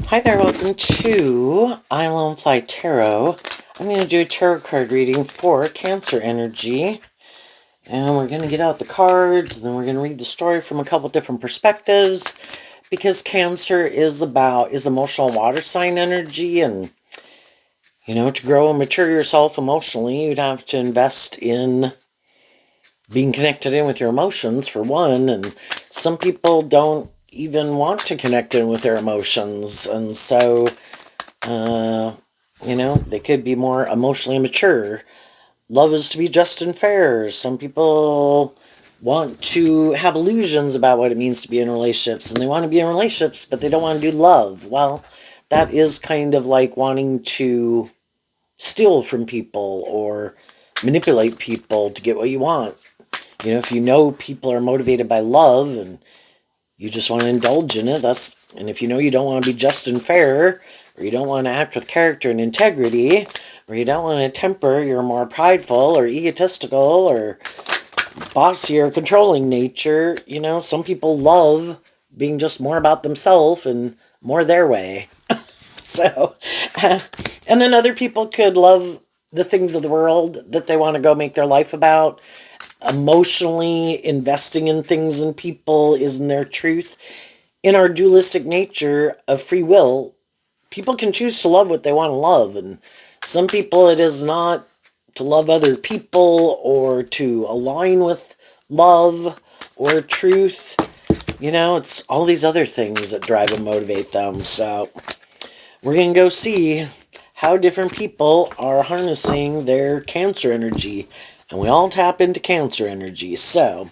Hi there, welcome to I Lone Fly Tarot. I'm going to do a tarot card reading for Cancer energy. And we're going to get out the cards, and then we're going to read the story from a couple different perspectives. Because Cancer is emotional water sign energy. And, to grow and mature yourself emotionally, you'd have to invest in being connected in with your emotions, for one. And some people don't even want to connect in with their emotions. And so they could be more emotionally mature. Love is to be just and fair. Some people want to have illusions about what it means to be in relationships, and they want to be in relationships, but they don't want to do love. Well, that is kind of like wanting to steal from people or manipulate people to get what you want. If you know people are motivated by love and you just want to indulge in it, and if you don't want to be just and fair, or you don't want to act with character and integrity, or you don't want to temper your more prideful or egotistical or bossy or controlling nature, some people love being just more about themselves and more their way. So, and then other people could love the things of the world that they want to go make their life about. Emotionally investing in things and people isn't their truth. In our dualistic nature of free will, people can choose to love what they want to love. And some people, it is not to love other people or to align with love or truth. It's all these other things that drive and motivate them. So we're going to go see how different people are harnessing their Cancer energy. And we all tap into Cancer energy. So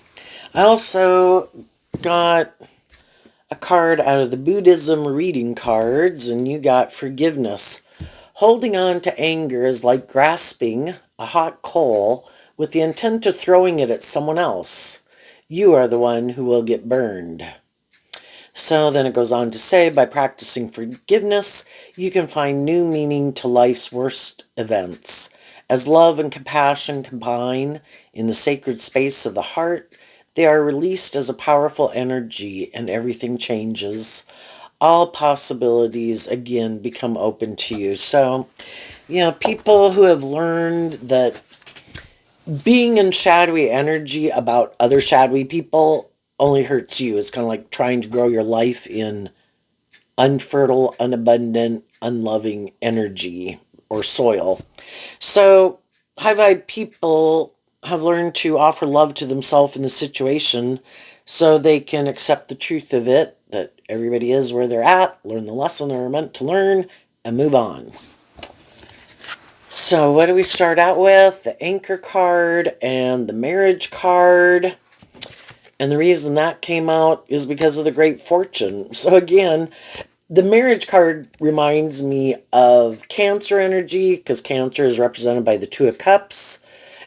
I also got a card out of the Buddhism reading cards, and you got forgiveness. Holding on to anger is like grasping a hot coal with the intent of throwing it at someone else. You are the one who will get burned. So then it goes on to say, by practicing forgiveness, you can find new meaning to life's worst events. As love and compassion combine in the sacred space of the heart, they are released as a powerful energy and everything changes. All possibilities again become open to you. So, people who have learned that being in shadowy energy about other shadowy people only hurts you. It's kind of like trying to grow your life in unfertile, unabundant, unloving energy or soil. So, high vibe people have learned to offer love to themselves in the situation so they can accept the truth of it, that everybody is where they're at, learn the lesson they're meant to learn, and move on. So, what do we start out with? The Anchor card and the Marriage card. And the reason that came out is because of the Great Fortune. So, again, the Marriage card reminds me of Cancer energy because Cancer is represented by the Two of Cups.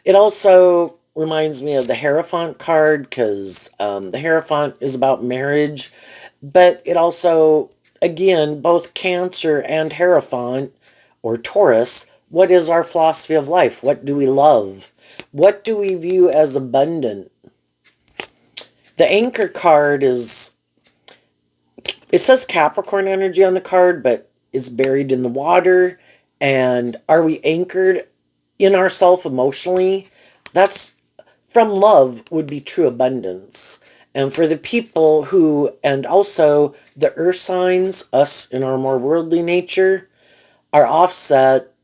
It also reminds me of the Hierophant card because the Hierophant is about marriage. But it also, again, both Cancer and Hierophant or Taurus, what is our philosophy of life? What do we love? What do we view as abundant? The Anchor card it says Capricorn energy on the card, but it's buried in the water. And are we anchored in ourself emotionally? That's from love would be true abundance. And for the people who, and also the earth signs, us in our more worldly nature, are offset,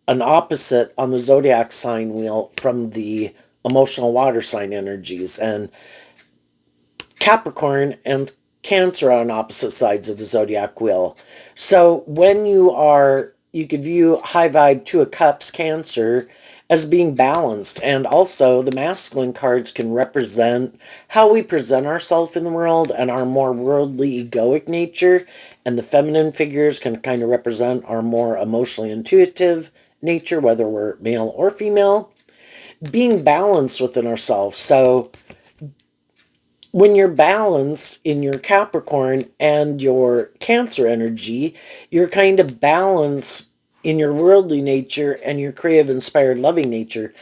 an opposite on the zodiac sign wheel from the emotional water sign energies. And Capricorn and Cancer on opposite sides of the zodiac wheel. So when you could view high vibe Two of Cups Cancer as being balanced. And also the masculine cards can represent how we present ourselves in the world and our more worldly egoic nature. And the feminine figures can kind of represent our more emotionally intuitive nature, whether we're male or female. Being balanced within ourselves. So when you're balanced in your Capricorn and your Cancer energy, you're kind of balanced in your worldly nature and your creative, inspired, loving nature.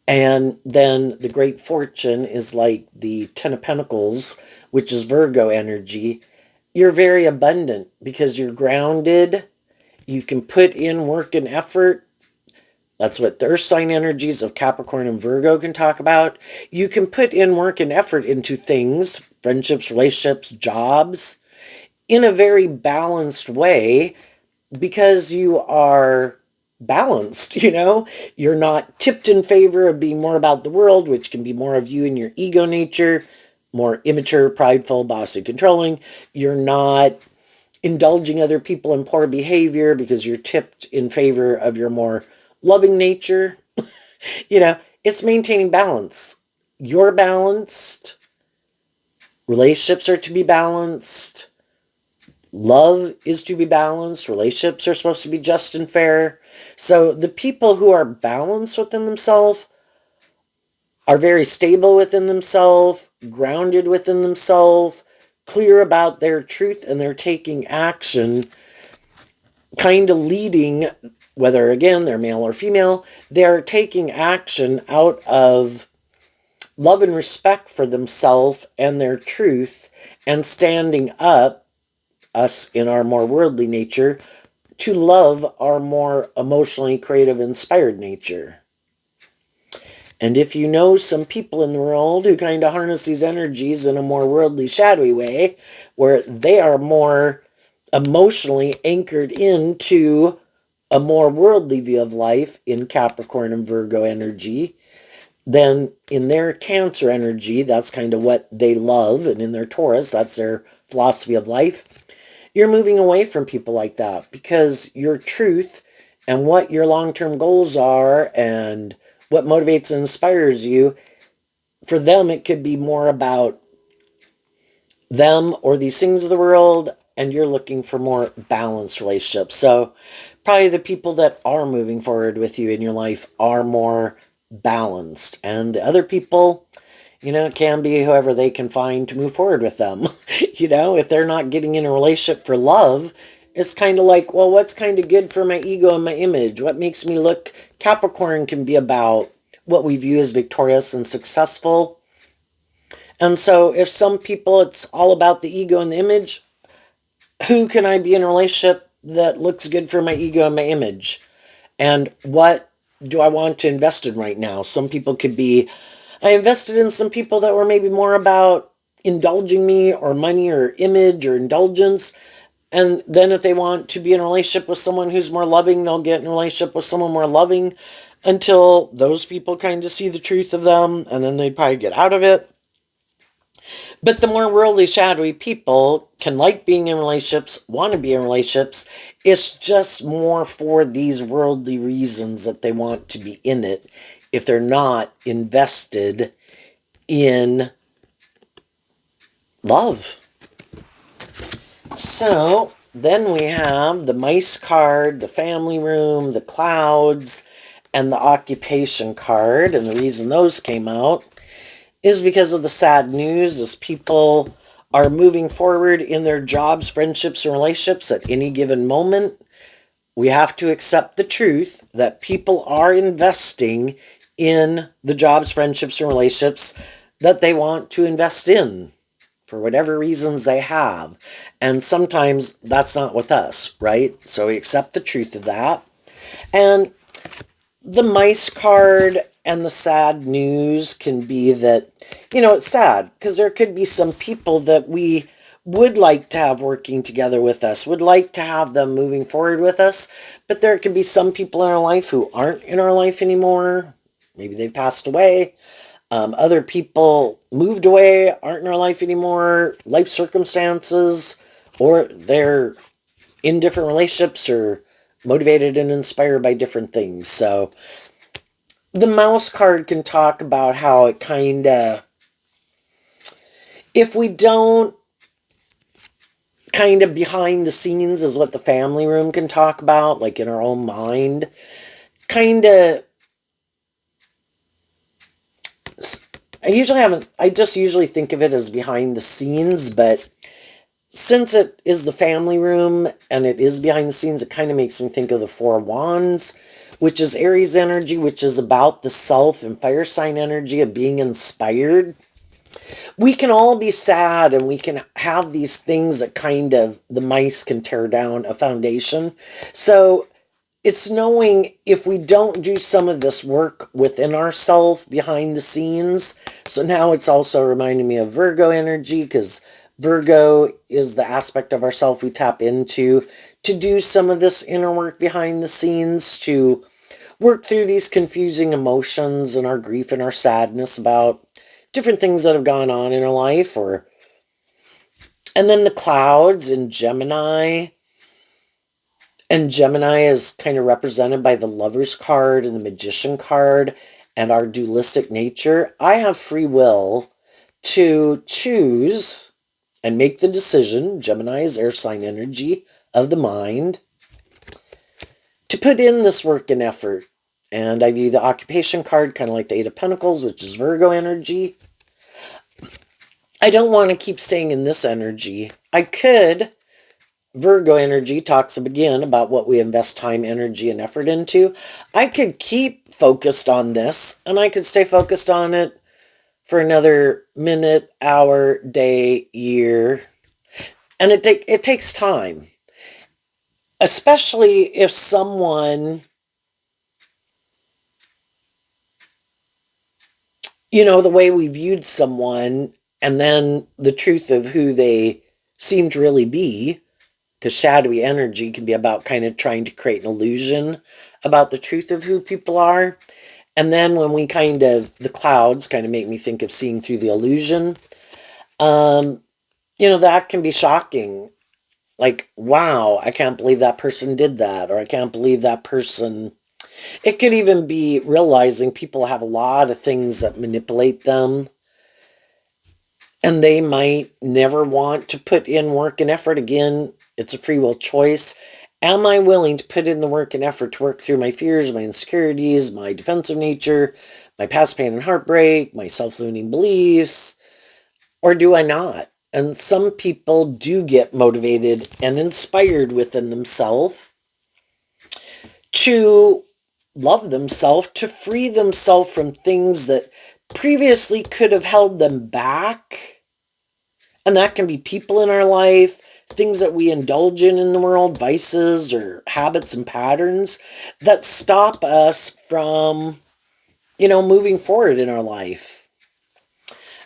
And then the Great Fortune is like the Ten of Pentacles, which is Virgo energy. you're very abundant because you're grounded. You can put in work and effort. That's what the earth sign energies of Capricorn and Virgo can talk about. You can put in work and effort into things, friendships, relationships, jobs, in a very balanced way because you are balanced, You're not tipped in favor of being more about the world, which can be more of you and your ego nature, more immature, prideful, bossy, controlling. You're not indulging other people in poor behavior because you're tipped in favor of your more loving nature. It's maintaining balance. You're balanced. Relationships are to be balanced. Love is to be balanced. Relationships are supposed to be just and fair. So the people who are balanced within themselves are very stable within themselves, grounded within themselves, clear about their truth, and they're taking action, kind of leading, whether again they're male or female, they're taking action out of love and respect for themselves and their truth and standing up, us in our more worldly nature, to love our more emotionally creative, inspired nature. And if you know some people in the world who kind of harness these energies in a more worldly, shadowy way, where they are more emotionally anchored into a more worldly view of life in Capricorn and Virgo energy, then in their Cancer energy, that's kind of what they love. And in their Taurus, that's their philosophy of life. You're moving away from people like that because your truth and what your long-term goals are and what motivates and inspires you, for them, it could be more about them or these things of the world, and you're looking for more balanced relationships. So probably the people that are moving forward with you in your life are more balanced. And the other people, it can be whoever they can find to move forward with them. If they're not getting in a relationship for love, it's kind of like, well, what's kind of good for my ego and my image? What makes me look? Capricorn can be about what we view as victorious and successful. And so if some people, it's all about the ego and the image, who can I be in a relationship that looks good for my ego and my image? And what do I want to invest in right now? Some people could be, I invested in some people that were maybe more about indulging me or money or image or indulgence. And then if they want to be in a relationship with someone who's more loving, they'll get in a relationship with someone more loving until those people kind of see the truth of them, and then they'd probably get out of it. But the more worldly, shadowy people can like being in relationships, want to be in relationships. It's just more for these worldly reasons that they want to be in it if they're not invested in love. So then we have the mice card, the family room, the clouds, and the occupation card. And the reason those came out is because of the sad news as people are moving forward in their jobs, friendships, and relationships at any given moment. We have to accept the truth that people are investing in the jobs, friendships, and relationships that they want to invest in for whatever reasons they have. And sometimes that's not with us, right? So we accept the truth of that. And the mice card and the sad news can be that, it's sad because there could be some people that we would like to have working together with us, would like to have them moving forward with us, but there could be some people in our life who aren't in our life anymore. Maybe they've passed away. Other people moved away, aren't in our life anymore, life circumstances, or they're in different relationships or motivated and inspired by different things. So the mouse card can talk about how it kind of, if we don't, kind of behind the scenes is what the family room can talk about, like in our own mind. Kind of, I just usually think of it as behind the scenes, but since it is the family room and it is behind the scenes, it kind of makes me think of the Four Wands, which is Aries energy, which is about the self, and fire sign energy of being inspired. we can all be sad and we can have these things that kind of the mice can tear down a foundation. So it's knowing if we don't do some of this work within ourselves behind the scenes. So now it's also reminding me of Virgo energy, because Virgo is the aspect of ourself we tap into to do some of this inner work behind the scenes, to work through these confusing emotions and our grief and our sadness about different things that have gone on in our life. Or and then the clouds in Gemini, and Gemini is kind of represented by the Lover's card and the Magician card and our dualistic nature. I have free will to choose and make the decision. Gemini is air sign energy of the mind, to put in this work and effort. And I view the occupation card kind of like the Eight of Pentacles, which is Virgo energy. I don't want to keep staying in this energy. I could. Virgo energy talks again about what we invest time, energy, and effort into. I could keep focused on this, and I could stay focused on it for another minute, hour, day, year. And it takes time. Especially if someone, the way we viewed someone, and then the truth of who they seem to really be, because shadowy energy can be about kind of trying to create an illusion about the truth of who people are. And then when we the clouds kind of make me think of seeing through the illusion, that can be shocking. Like, wow, I can't believe that person did that, or I can't believe that person. It could even be realizing people have a lot of things that manipulate them, and they might never want to put in work and effort again. It's a free will choice. Am I willing to put in the work and effort to work through my fears, my insecurities, my defensive nature, my past pain and heartbreak, my self-limiting beliefs, or do I not? And some people do get motivated and inspired within themselves to love themselves, to free themselves from things that previously could have held them back. And that can be people in our life, things that we indulge in the world, vices or habits and patterns that stop us from, moving forward in our life.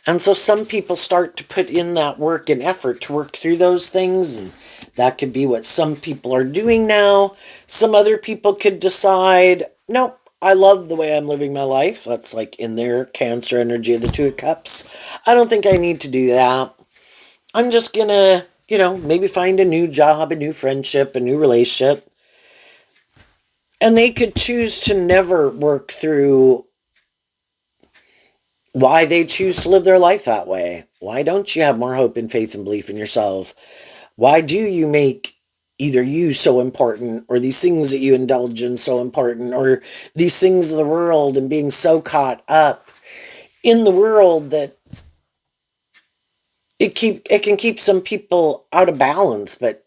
And so some people start to put in that work and effort to work through those things. And that could be what some people are doing now. Some other people could decide, nope, I love the way I'm living my life. That's like in their Cancer energy of the Two of Cups. I don't think I need to do that. I'm just going to, maybe find a new job, a new friendship, a new relationship. And they could choose to never work through why they choose to live their life that way. Why don't you have more hope and faith and belief in yourself? Why do you make either you so important, or these things that you indulge in so important, or these things of the world and being so caught up in the world that it can keep some people out of balance, but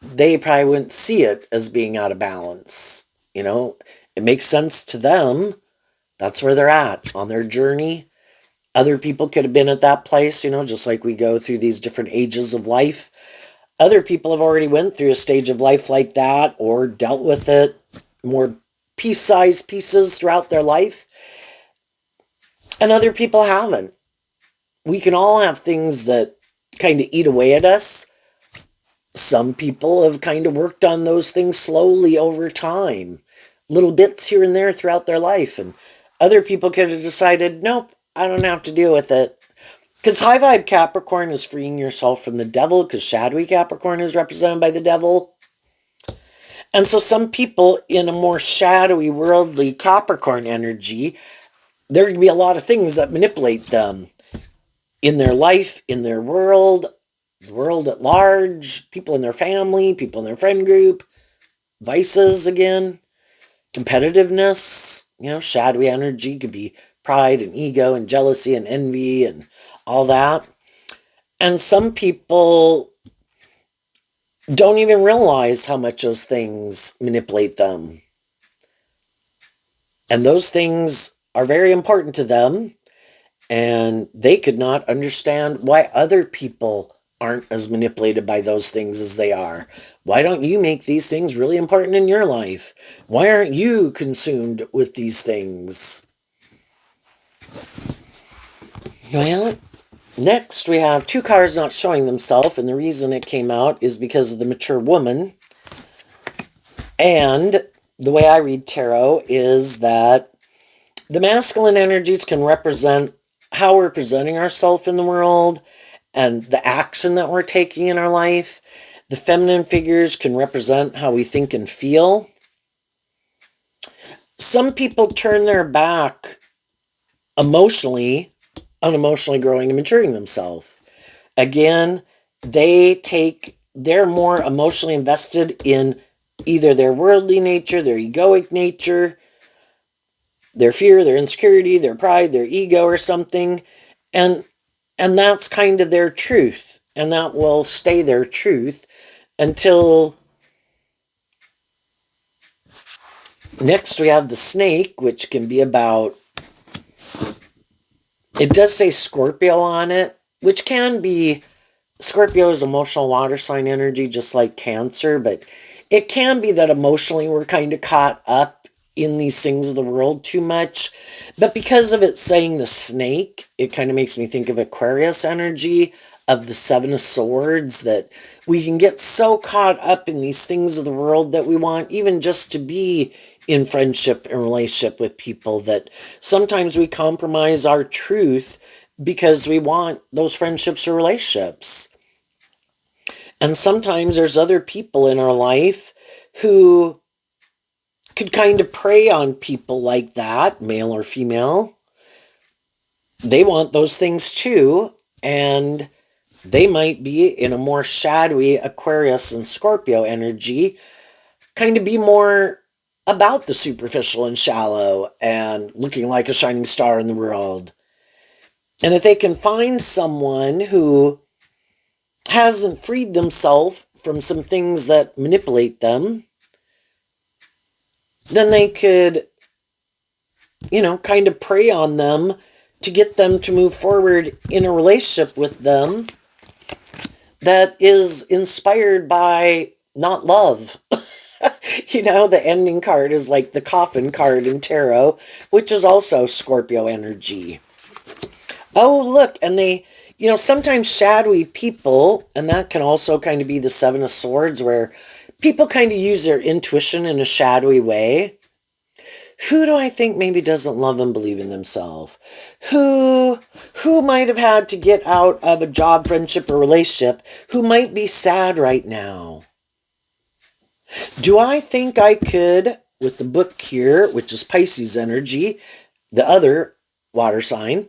they probably wouldn't see it as being out of balance. It makes sense to them. That's where they're at on their journey. Other people could have been at that place, just like we go through these different ages of life. Other people have already went through a stage of life like that, or dealt with it more piece-sized pieces throughout their life. And other people haven't. We can all have things that kind of eat away at us. Some people have kind of worked on those things slowly over time, little bits here and there throughout their life. And other people could have decided, nope, I don't have to deal with it. Because high vibe Capricorn is freeing yourself from the devil, because shadowy Capricorn is represented by the devil. And so some people in a more shadowy, worldly Capricorn energy, there can be a lot of things that manipulate them in their life, in their world, the world at large, people in their family, people in their friend group, vices again, competitiveness, shadowy energy could be pride and ego and jealousy and envy and all that. And some people don't even realize how much those things manipulate them. And those things are very important to them. And they could not understand why other people aren't as manipulated by those things as they are. Why don't you make these things really important in your life? Why aren't you consumed with these things? Well, next we have two cards not showing themselves, and the reason it came out is because of the mature woman. And the way I read tarot is that the masculine energies can represent how we're presenting ourselves in the world and the action that we're taking in our life. The feminine figures can represent how we think and feel. Some people turn their back emotionally on emotionally growing and maturing themselves. Again, they're more emotionally invested in either their worldly nature, their egoic nature, their fear, their insecurity, their pride, their ego, or something. And that's kind of their truth. And that will stay their truth until next we have the snake, which can be about, it does say Scorpio on it, which can be, Scorpio is emotional water sign energy, just like Cancer, but it can be that emotionally we're kind of caught up in these things of the world too much. But because of it saying the snake, it kind of makes me think of Aquarius energy of the Seven of Swords, that we can get so caught up in these things of the world that we want even just to be in friendship and relationship with people, that sometimes we compromise our truth because we want those friendships or relationships. And sometimes there's other people in our life who could kind of prey on people like that, male or female. They want those things too, and they might be in a more shadowy Aquarius and Scorpio energy, kind of be more about the superficial and shallow and looking like a shining star in the world. And if they can find someone who hasn't freed themselves from some things that manipulate them, then they could, kind of prey on them to get them to move forward in a relationship with them that is inspired by not love. The ending card is like the coffin card in tarot, which is also Scorpio energy. Oh, look, and sometimes shadowy people, and that can also kind of be the Seven of Swords, where people kind of use their intuition in a shadowy way. Who do I think maybe doesn't love and believe in themselves? Who might have had to get out of a job, friendship, or relationship, who might be sad right now? Do I think I could, with the book here, which is Pisces energy, the other water sign,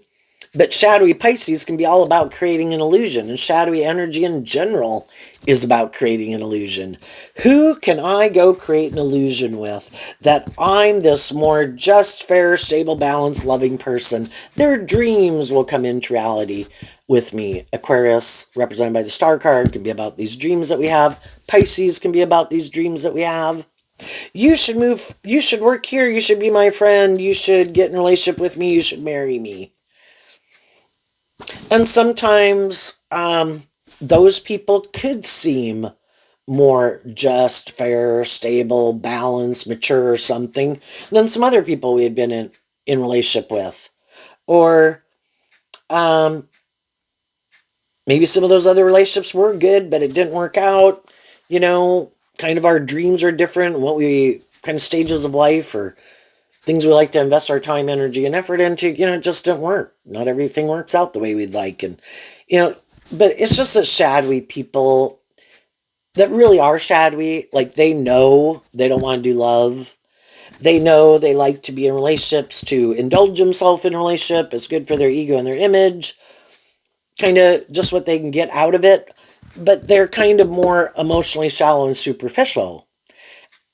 but shadowy Pisces can be all about creating an illusion, and shadowy energy in general is about creating an illusion. Who can I go create an illusion with that I'm this more just, fair, stable, balanced, loving person? Their dreams will come into reality with me. Aquarius, represented by the star card, can be about these dreams that we have. Pisces can be about these dreams that we have. You should move, you should work here, you should be my friend, you should get in a relationship with me, you should marry me. And sometimes those people could seem more just, fair, stable, balanced, mature, or something than some other people we had been in relationship with. Or maybe some of those other relationships were good, but it didn't work out. Kind of our dreams are different, what we kind of stages of life or things we like to invest our time, energy, and effort into, it just didn't work. Not everything works out the way we'd like. And, but it's just that shadowy people that really are shadowy, like they know they don't want to do love. They know they like to be in relationships to indulge themselves in a relationship. It's good for their ego and their image. Kind of just what they can get out of it. But they're kind of more emotionally shallow and superficial.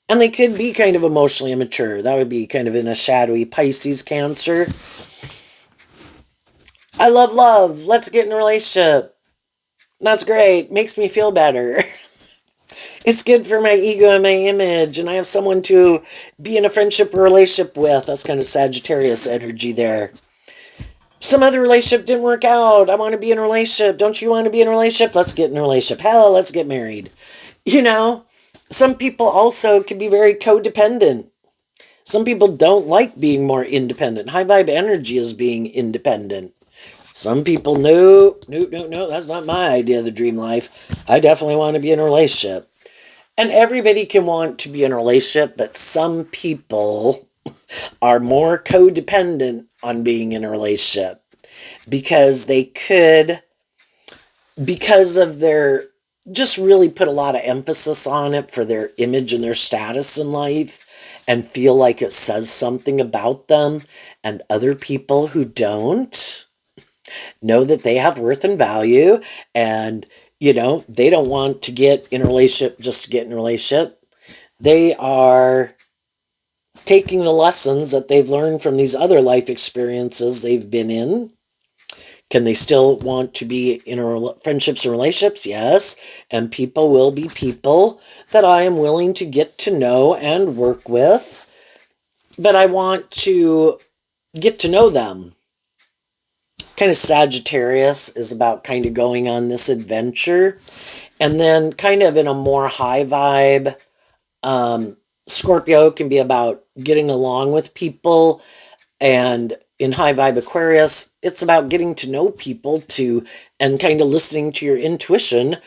And they could be kind of emotionally immature. That would be kind of in a shadowy Pisces Cancer. I love love. Let's get in a relationship. That's great. Makes me feel better. It's good for my ego and my image. And I have someone to be in a friendship or relationship with. That's kind of Sagittarius energy there. Some other relationship didn't work out. I want to be in a relationship. Don't you want to be in a relationship? Let's get in a relationship. Hell, let's get married. You know, some people also can be very codependent. Some people don't like being more independent. High vibe energy is being independent. Some people, no, no, no, no, that's not my idea of the dream life. I definitely want to be in a relationship. And everybody can want to be in a relationship, but some people are more codependent on being in a relationship because they could, because of their, just really put a lot of emphasis on it for their image and their status in life and feel like it says something about them, and other people who don't know that they have worth and value, and they don't want to get in a relationship just to get in a relationship. They are taking the lessons that they've learned from these other life experiences they've been in. Can they still want to be in friendships and relationships? Yes. And people will be people that I am willing to get to know and work with. But I want to get to know them. Kind of Sagittarius is about kind of going on this adventure. And then kind of in a more high vibe, Scorpio can be about getting along with people, and in high vibe Aquarius, it's about getting to know people and kind of listening to your intuition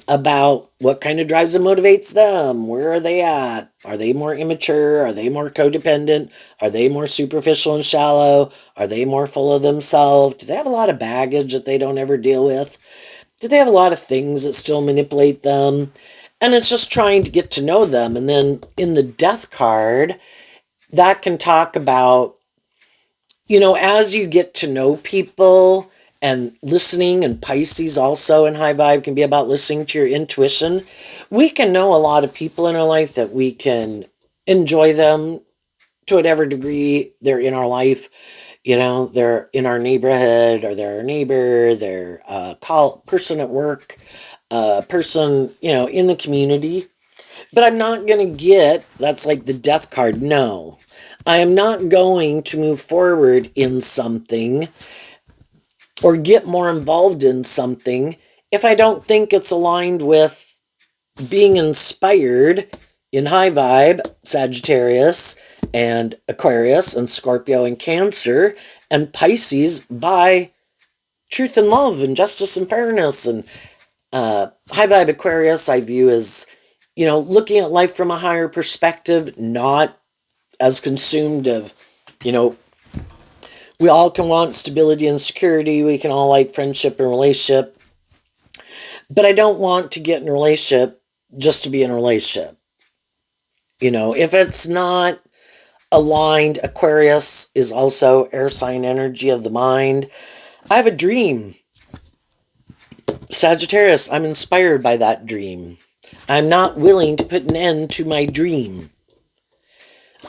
about what kind of drives and motivates them. Where are they at? Are they more immature? Are they more codependent? Are they more superficial and shallow? Are they more full of themselves? Do they have a lot of baggage that they don't ever deal with? Do they have a lot of things that still manipulate them? And it's just trying to get to know them. And then in the death card, that can talk about, as you get to know people and listening, and Pisces also in high vibe can be about listening to your intuition. We can know a lot of people in our life that we can enjoy them to whatever degree they're in our life. They're in our neighborhood, or they're our neighbor, they're a person at work, a person, in the community. But I'm not going to that's like the death card. No, I am not going to move forward in something or get more involved in something if I don't think it's aligned with being inspired in high vibe, Sagittarius and Aquarius and Scorpio and Cancer and Pisces by truth and love and justice and fairness. And high vibe Aquarius I view as, looking at life from a higher perspective, not as consumed of, we all can want stability and security. We can all like friendship and relationship. But I don't want to get in a relationship just to be in a relationship. If it's not aligned, Aquarius is also air sign energy of the mind. I have a dream. Sagittarius, I'm inspired by that dream. I'm not willing to put an end to my dream.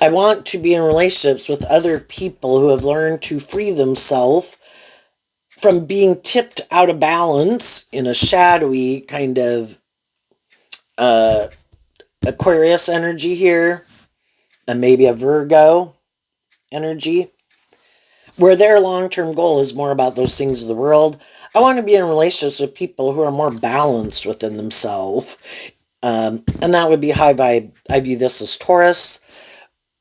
I want to be in relationships with other people who have learned to free themselves from being tipped out of balance in a shadowy kind of Aquarius energy here, and maybe a Virgo energy, where their long-term goal is more about those things of the world. I want to be in relationships with people who are more balanced within themselves. And that would be high vibe. I view this as Taurus,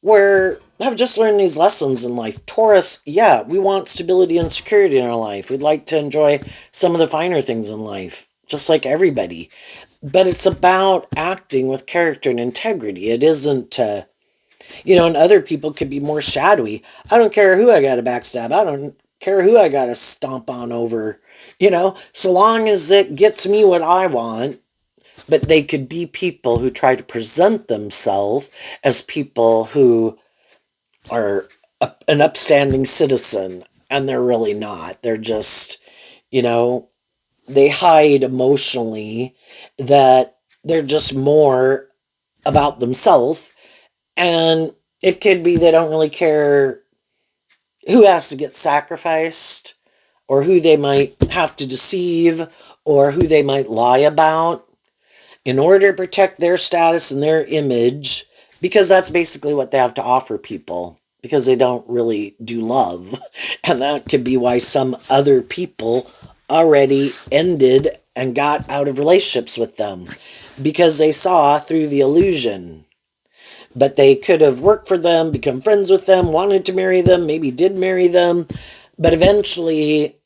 where I've just learned these lessons in life. Taurus, yeah, we want stability and security in our life. We'd like to enjoy some of the finer things in life, just like everybody. But it's about acting with character and integrity. It isn't, and other people could be more shadowy. I don't care who I got to backstab. I don't care who I got to stomp on over, so long as it gets me what I want. But they could be people who try to present themselves as people who are an upstanding citizen, and they're really not. They're just, they hide emotionally that they're just more about themselves. And it could be they don't really care who has to get sacrificed, or who they might have to deceive, or who they might lie about in order to protect their status and their image, because that's basically what they have to offer people, because they don't really do love. And that could be why some other people already ended and got out of relationships with them, because they saw through the illusion. But they could have worked for them, become friends with them, wanted to marry them, maybe did marry them, but eventually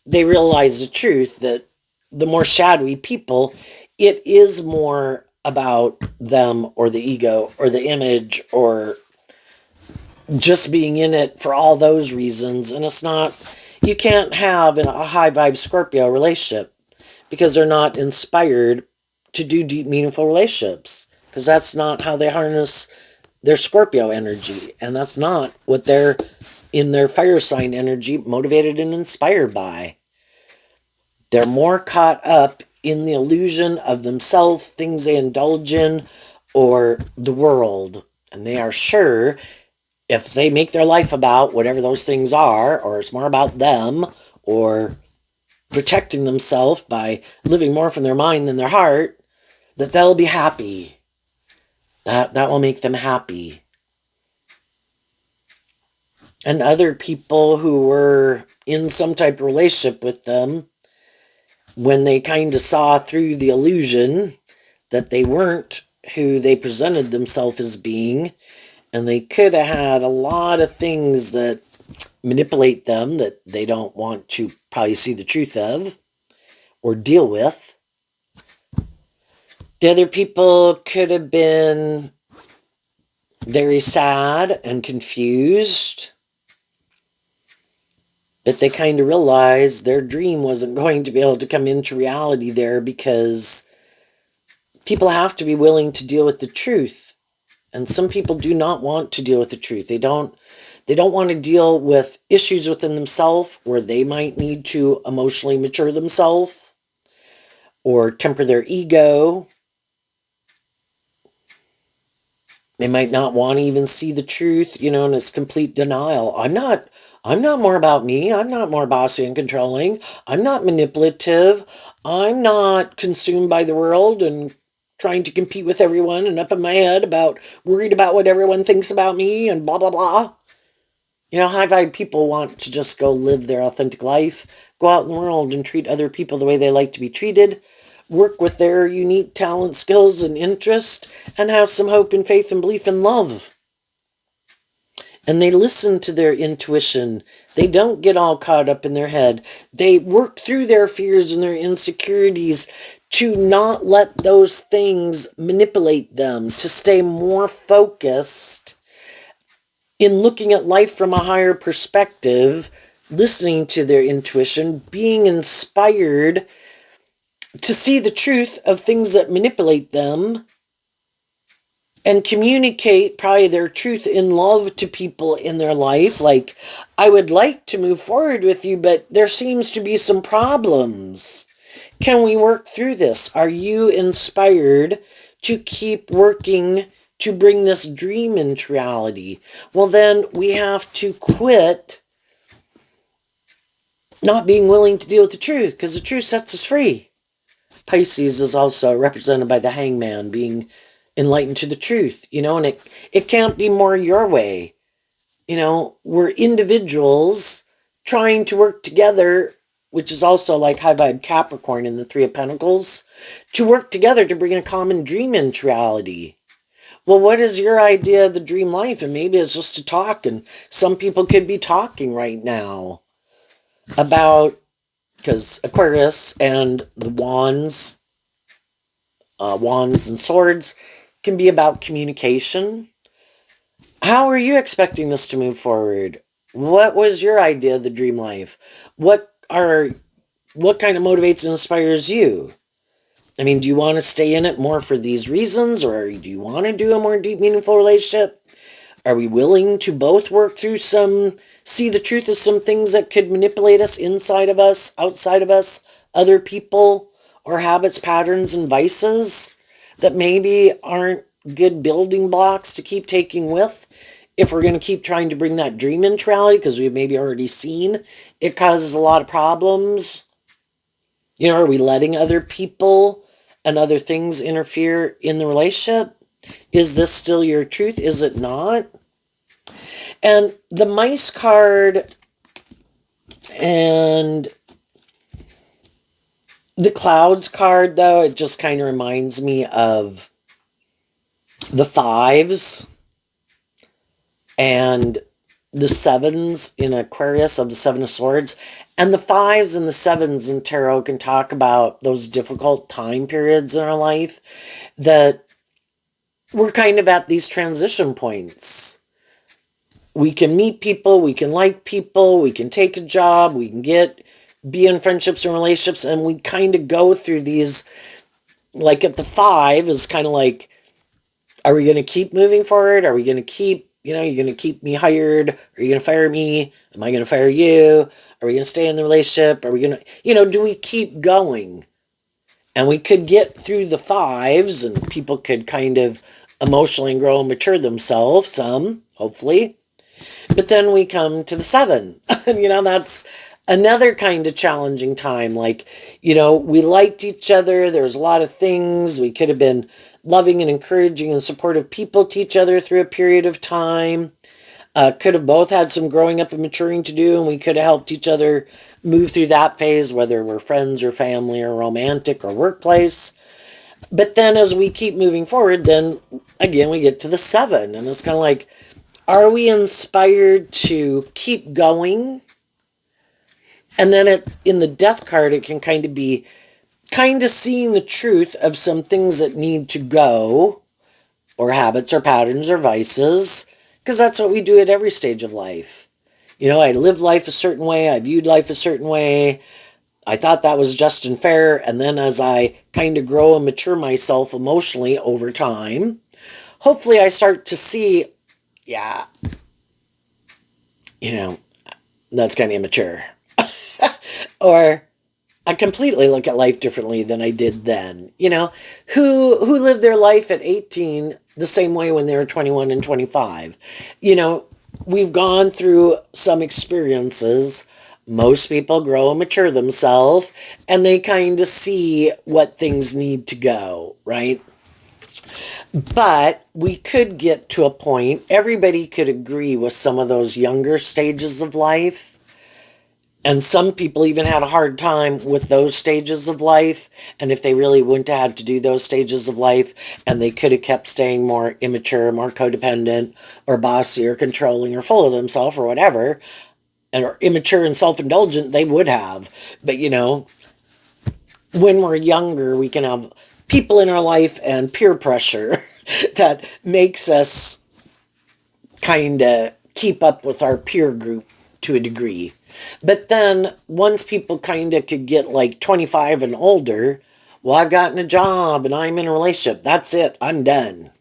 they realized the truth that the more shadowy people, it is more about them or the ego or the image or just being in it for all those reasons. And it's not, you can't have a high vibe Scorpio relationship because they're not inspired to do deep, meaningful relationships, because that's not how they harness their Scorpio energy. And that's not what they're in their fire sign energy motivated and inspired by. They're more caught up in the illusion of themselves, things they indulge in, or the world. And they are sure if they make their life about whatever those things are, or it's more about them, or protecting themselves by living more from their mind than their heart, that they'll be happy. That will make them happy. And other people who were in some type of relationship with them, when they kind of saw through the illusion that they weren't who they presented themselves as being, and they could have had a lot of things that manipulate them that they don't want to probably see the truth of or deal with. The other people could have been very sad and confused, but they kind of realized their dream wasn't going to be able to come into reality there, because people have to be willing to deal with the truth. And some people do not want to deal with the truth. They don't want to deal with issues within themselves where they might need to emotionally mature themselves or temper their ego. They might not want to even see the truth, and it's complete denial. I'm not more about me. I'm not more bossy and controlling. I'm not manipulative. I'm not consumed by the world and trying to compete with everyone and up in my head worried about what everyone thinks about me and blah, blah, blah. High vibe people want to just go live their authentic life, go out in the world and treat other people the way they like to be treated, work with their unique talent, skills, and interest, and have some hope and faith and belief and love. And they listen to their intuition. They don't get all caught up in their head. They work through their fears and their insecurities to not let those things manipulate them, to stay more focused in looking at life from a higher perspective, listening to their intuition, being inspired to see the truth of things that manipulate them, and communicate probably their truth in love to people in their life. Like, I would like to move forward with you, but there seems to be some problems. Can we work through this? Are you inspired to keep working to bring this dream into reality? Well, then we have to quit not being willing to deal with the truth, because the truth sets us free. Pisces is also represented by the hangman, being enlightened to the truth, and it can't be more your way. We're individuals trying to work together, which is also like high vibe Capricorn in the Three of Pentacles, to work together to bring a common dream into reality. Well, what is your idea of the dream life? And maybe it's just to talk, and some people could be talking right now about, because Aquarius and the wands and swords can be about communication. How are you expecting this to move forward? What was your idea of the dream life? What kind of motivates and inspires you? I mean, do you want to stay in it more for these reasons, or do you want to do a more deep, meaningful relationship? Are we willing to both work through see the truth of some things that could manipulate us inside of us, outside of us, other people, or habits, patterns, and vices that maybe aren't good building blocks to keep taking with, if we're going to keep trying to bring that dream into reality, because we've maybe already seen it causes a lot of problems? Are we letting other people and other things interfere in the relationship? Is this still your truth? Is it not? And the mice card And the clouds card, though, it just kind of reminds me of the fives and the sevens in Aquarius of the Seven of Swords. And the fives and the sevens in tarot can talk about those difficult time periods in our life that we're kind of at these transition points. We can meet people, we can like people, we can take a job, we can be in friendships and relationships, and we kind of go through these, like at the five is kind of like, are we going to keep moving forward? Are we going to keep, you're going to keep me hired? Are you going to fire me? Am I going to fire you? Are we going to stay in the relationship? Are we going to, do we keep going? And we could get through the fives and people could kind of emotionally grow and mature themselves, some, hopefully. But then we come to the seven. And, that's another kind of challenging time. Like, we liked each other. There was a lot of things. We could have been loving and encouraging and supportive people to each other through a period of time. Could have both had some growing up and maturing to do, and we could have helped each other move through that phase, whether we're friends or family or romantic or workplace. But then as we keep moving forward, then again, we get to the seven. And it's kind of like, are we inspired to keep going? And then in the death card, it can kind of be kind of seeing the truth of some things that need to go, or habits or patterns or vices, because that's what we do at every stage of life. I lived life a certain way, I viewed life a certain way, I thought that was just and fair, and then as I kind of grow and mature myself emotionally over time, hopefully I start to see, that's kind of immature. Or I completely look at life differently than I did then. Who lived their life at 18 the same way when they were 21 and 25? We've gone through some experiences. Most people grow and mature themselves, and they kind of see what things need to go, right? But we could get to a point, everybody could agree with some of those younger stages of life. And some people even had a hard time with those stages of life. And if they really wouldn't have had to do those stages of life, and they could have kept staying more immature, more codependent, or bossy, or controlling, or full of themselves, or whatever, and are immature and self-indulgent, they would have. But, when we're younger, we can have people in our life and peer pressure that makes us kind of keep up with our peer group to a degree. But then once people kind of could get like 25 and older, well, I've gotten a job and I'm in a relationship. That's it. I'm done.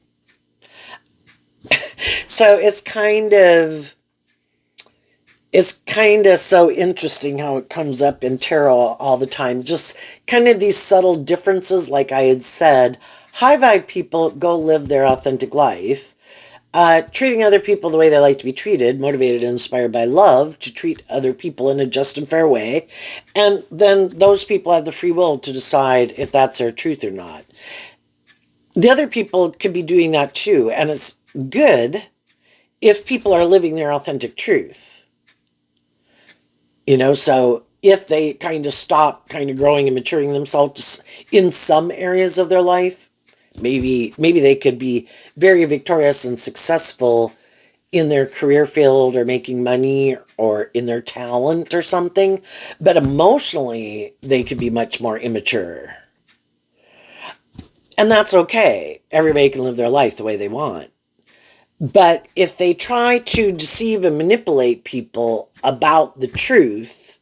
So it's kind of so interesting how it comes up in tarot all the time. Just kind of these subtle differences, like I had said. High vibe people go live their authentic life. Treating other people the way they like to be treated, motivated and inspired by love to treat other people in a just and fair way. And then those people have the free will to decide if that's their truth or not. The other people could be doing that too. And it's good if people are living their authentic truth. So if they kind of stop kind of growing and maturing themselves in some areas of their life, maybe they could be very victorious and successful in their career field or making money or in their talent or something, but emotionally they could be much more immature. And that's okay. Everybody can live their life the way they want. But if they try to deceive and manipulate people about the truth,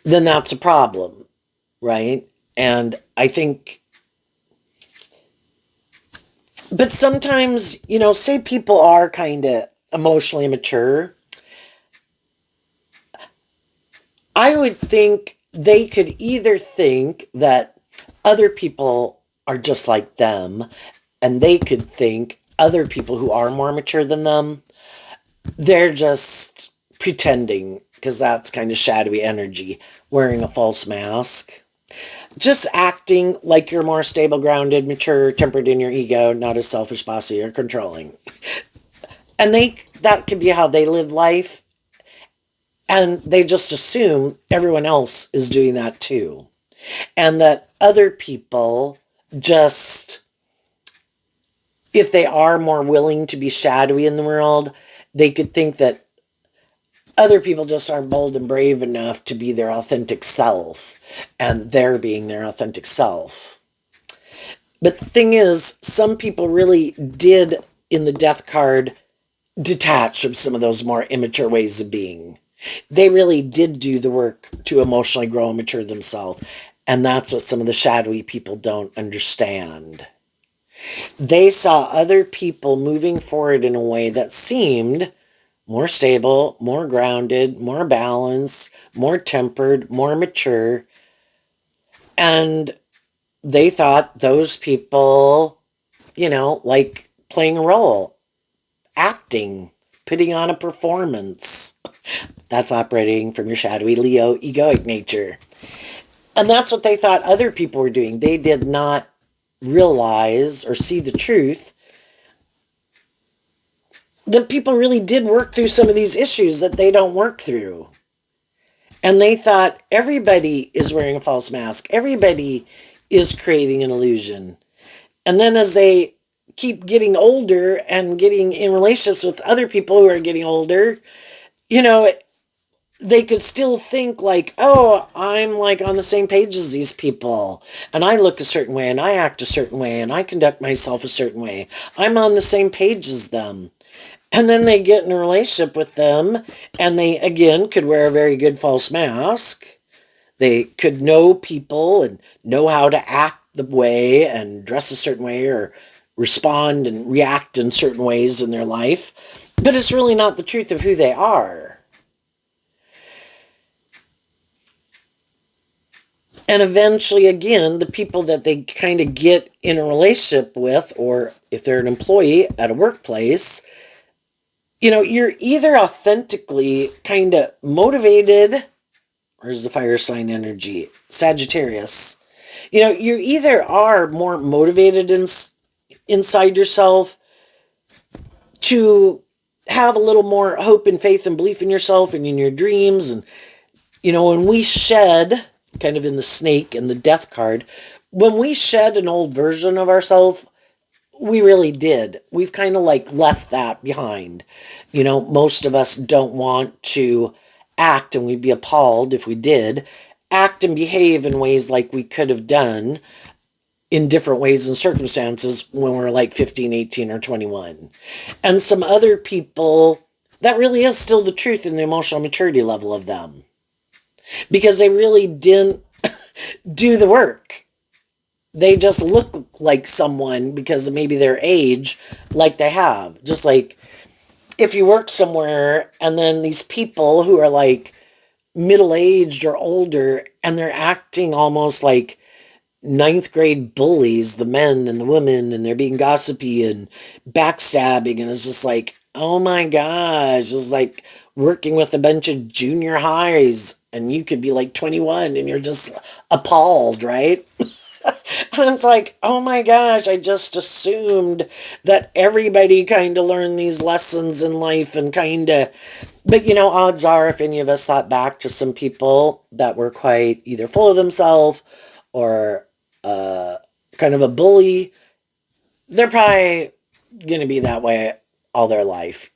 then that's a problem, right? And I think, but sometimes, say people are kind of emotionally immature, I would think they could either think that other people are just like them, and they could think other people who are more mature than them, they're just pretending, because that's kind of shadowy energy, wearing a false mask. Just acting like you're more stable, grounded, mature, tempered in your ego, not as selfish, bossy, or controlling. And that could be how they live life. And they just assume everyone else is doing that too. And that other people just, if they are more willing to be shadowy in the world, they could think that other people just aren't bold and brave enough to be their authentic self, and they're being their authentic self. But the thing is, some people really did, in the death card, detach from some of those more immature ways of being. They really did do the work to emotionally grow and mature themselves. And that's what some of the shadowy people don't understand. They saw other people moving forward in a way that seemed more stable, more grounded, more balanced, more tempered, more mature. And they thought those people, like playing a role, acting, putting on a performance. That's operating from your shadowy Leo egoic nature. And that's what they thought other people were doing. They did not realize or see the truth that people really did work through some of these issues that they don't work through. And they thought everybody is wearing a false mask, everybody is creating an illusion. And then as they keep getting older and getting in relationships with other people who are getting older, you know, they could still think like, oh, I'm like on the same page as these people, and I look a certain way, and I act a certain way, and I conduct myself a certain way. I'm on the same page as them. And then they get in a relationship with them, and they, again, could wear a very good false mask. They could know people and know how to act the way and dress a certain way or respond and react in certain ways in their life. But it's really not the truth of who they are. And eventually, again, the people that they kind of get in a relationship with, or if they're an employee at a workplace, you're either authentically kind of motivated. Where's the fire sign energy? Sagittarius. You either are more motivated inside yourself to have a little more hope and faith and belief in yourself and in your dreams. And, when we shed, kind of in the snake and the death card, when we shed an old version of ourselves, we really did. We've kind of like left that behind. Most of us don't want to act, and we'd be appalled if we did, act and behave in ways like we could have done in different ways and circumstances when we're like 15, 18, or 21. And some other people, that really is still the truth in the emotional maturity level of them. Because they really didn't do the work. They just look like someone because of maybe their age, like they have. Just like if you work somewhere and then these people who are like middle-aged or older and they're acting almost like ninth grade bullies, the men and the women, and they're being gossipy and backstabbing, and it's just like, oh my gosh, it's like working with a bunch of junior highs, and you could be like 21 and you're just appalled, right? And it's like, oh my gosh, I just assumed that everybody kind of learned these lessons in life and kind of, but odds are if any of us thought back to some people that were quite either full of themselves or kind of a bully, they're probably going to be that way all their life,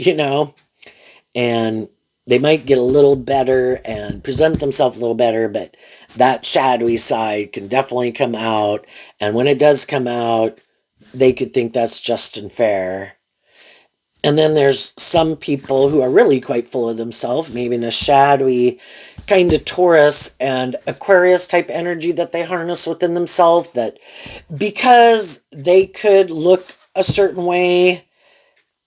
and they might get a little better and present themselves a little better, but that shadowy side can definitely come out. And when it does come out, they could think that's just and fair. And then there's some people who are really quite full of themselves, maybe in a shadowy kind of Taurus and Aquarius type energy that they harness within themselves, that because they could look a certain way,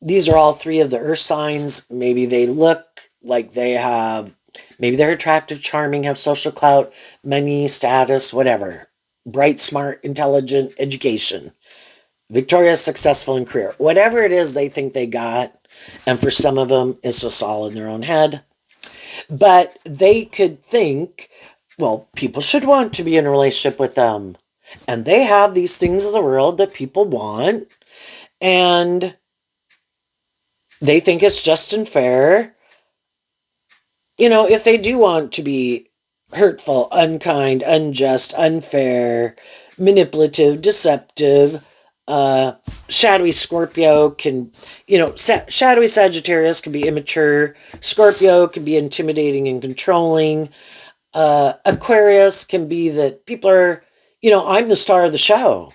these are all three of the earth signs. Maybe they look like they have, maybe they're attractive, charming, have social clout, money, status, whatever. Bright, smart, intelligent, education. Victorious, successful in career. Whatever it is they think they got. And for some of them, it's just all in their own head. But they could think, well, people should want to be in a relationship with them. And they have these things of the world that people want. And they think it's just and fair. if they do want to be hurtful, unkind, unjust, unfair, manipulative, deceptive, shadowy Scorpio can, shadowy Sagittarius can be immature. Scorpio can be intimidating and controlling. Aquarius can be that people are, I'm the star of the show.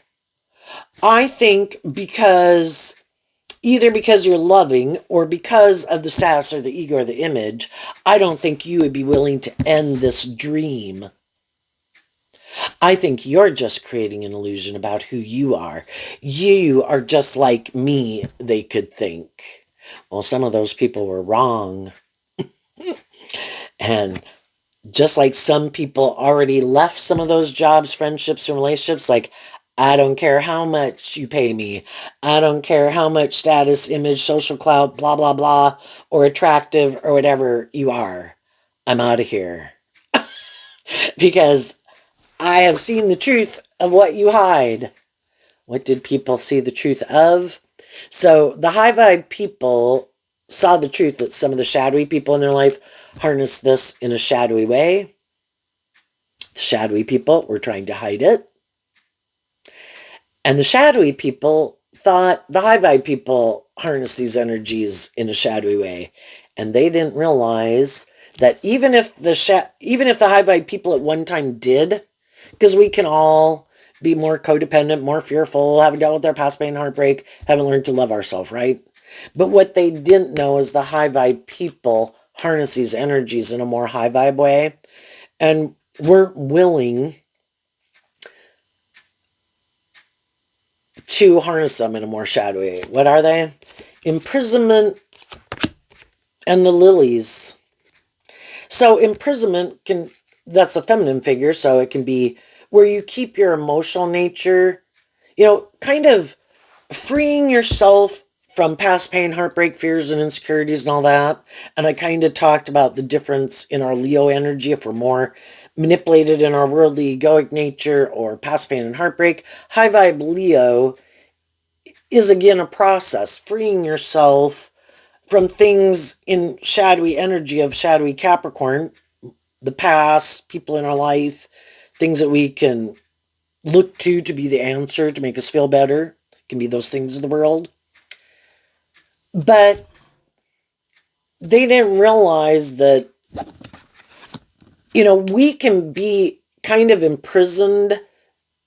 I think either because you're loving or because of the status or the ego or the image, I don't think you would be willing to end this dream. I think you're just creating an illusion about who you are. You are just like me, they could think. Well, some of those people were wrong. And just like some people already left some of those jobs, friendships, and relationships, like, I don't care how much you pay me. I don't care how much status, image, social clout, blah, blah, blah, or attractive or whatever you are. I'm out of here. Because I have seen the truth of what you hide. What did people see the truth of? So the high vibe people saw the truth that some of the shadowy people in their life harnessed this in a shadowy way. The shadowy people were trying to hide it. And the shadowy people thought the high vibe people harnessed these energies in a shadowy way. And they didn't realize that even if the high vibe people at one time did, because we can all be more codependent, more fearful, having dealt with our past pain and heartbreak, haven't learned to love ourselves, right? But what they didn't know is the high vibe people harness these energies in a more high vibe way and weren't willing to harness them in a more shadowy way. What are they? Imprisonment and the lilies. So imprisonment that's a feminine figure, so it can be where you keep your emotional nature, kind of freeing yourself from past pain, heartbreak, fears, and insecurities and all that. And I kind of talked about the difference in our Leo energy if we're more manipulated in our worldly egoic nature or past pain and heartbreak. High vibe Leo is again a process, freeing yourself from things in shadowy energy of shadowy Capricorn, the past, people in our life, things that we can look to be the answer to make us feel better. It can be those things of the world. But they didn't realize that, we can be kind of imprisoned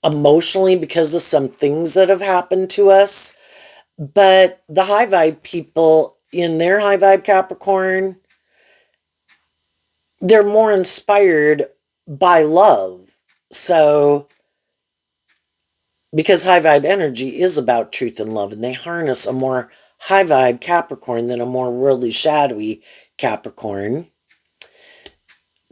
emotionally because of some things that have happened to us. But the high vibe people in their high vibe Capricorn, they're more inspired by love. So, because high vibe energy is about truth and love, and they harness a more high vibe Capricorn than a more worldly, shadowy Capricorn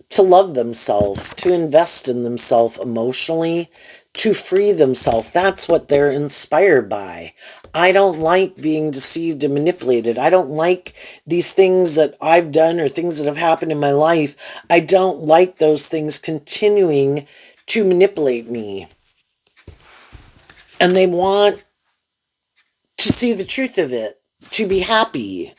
to love themselves, to invest in themselves emotionally, to free themselves. That's what they're inspired by. I don't like being deceived and manipulated. I don't like these things that I've done or things that have happened in my life. I don't like those things continuing to manipulate me. And they want to see the truth of it, to be happy.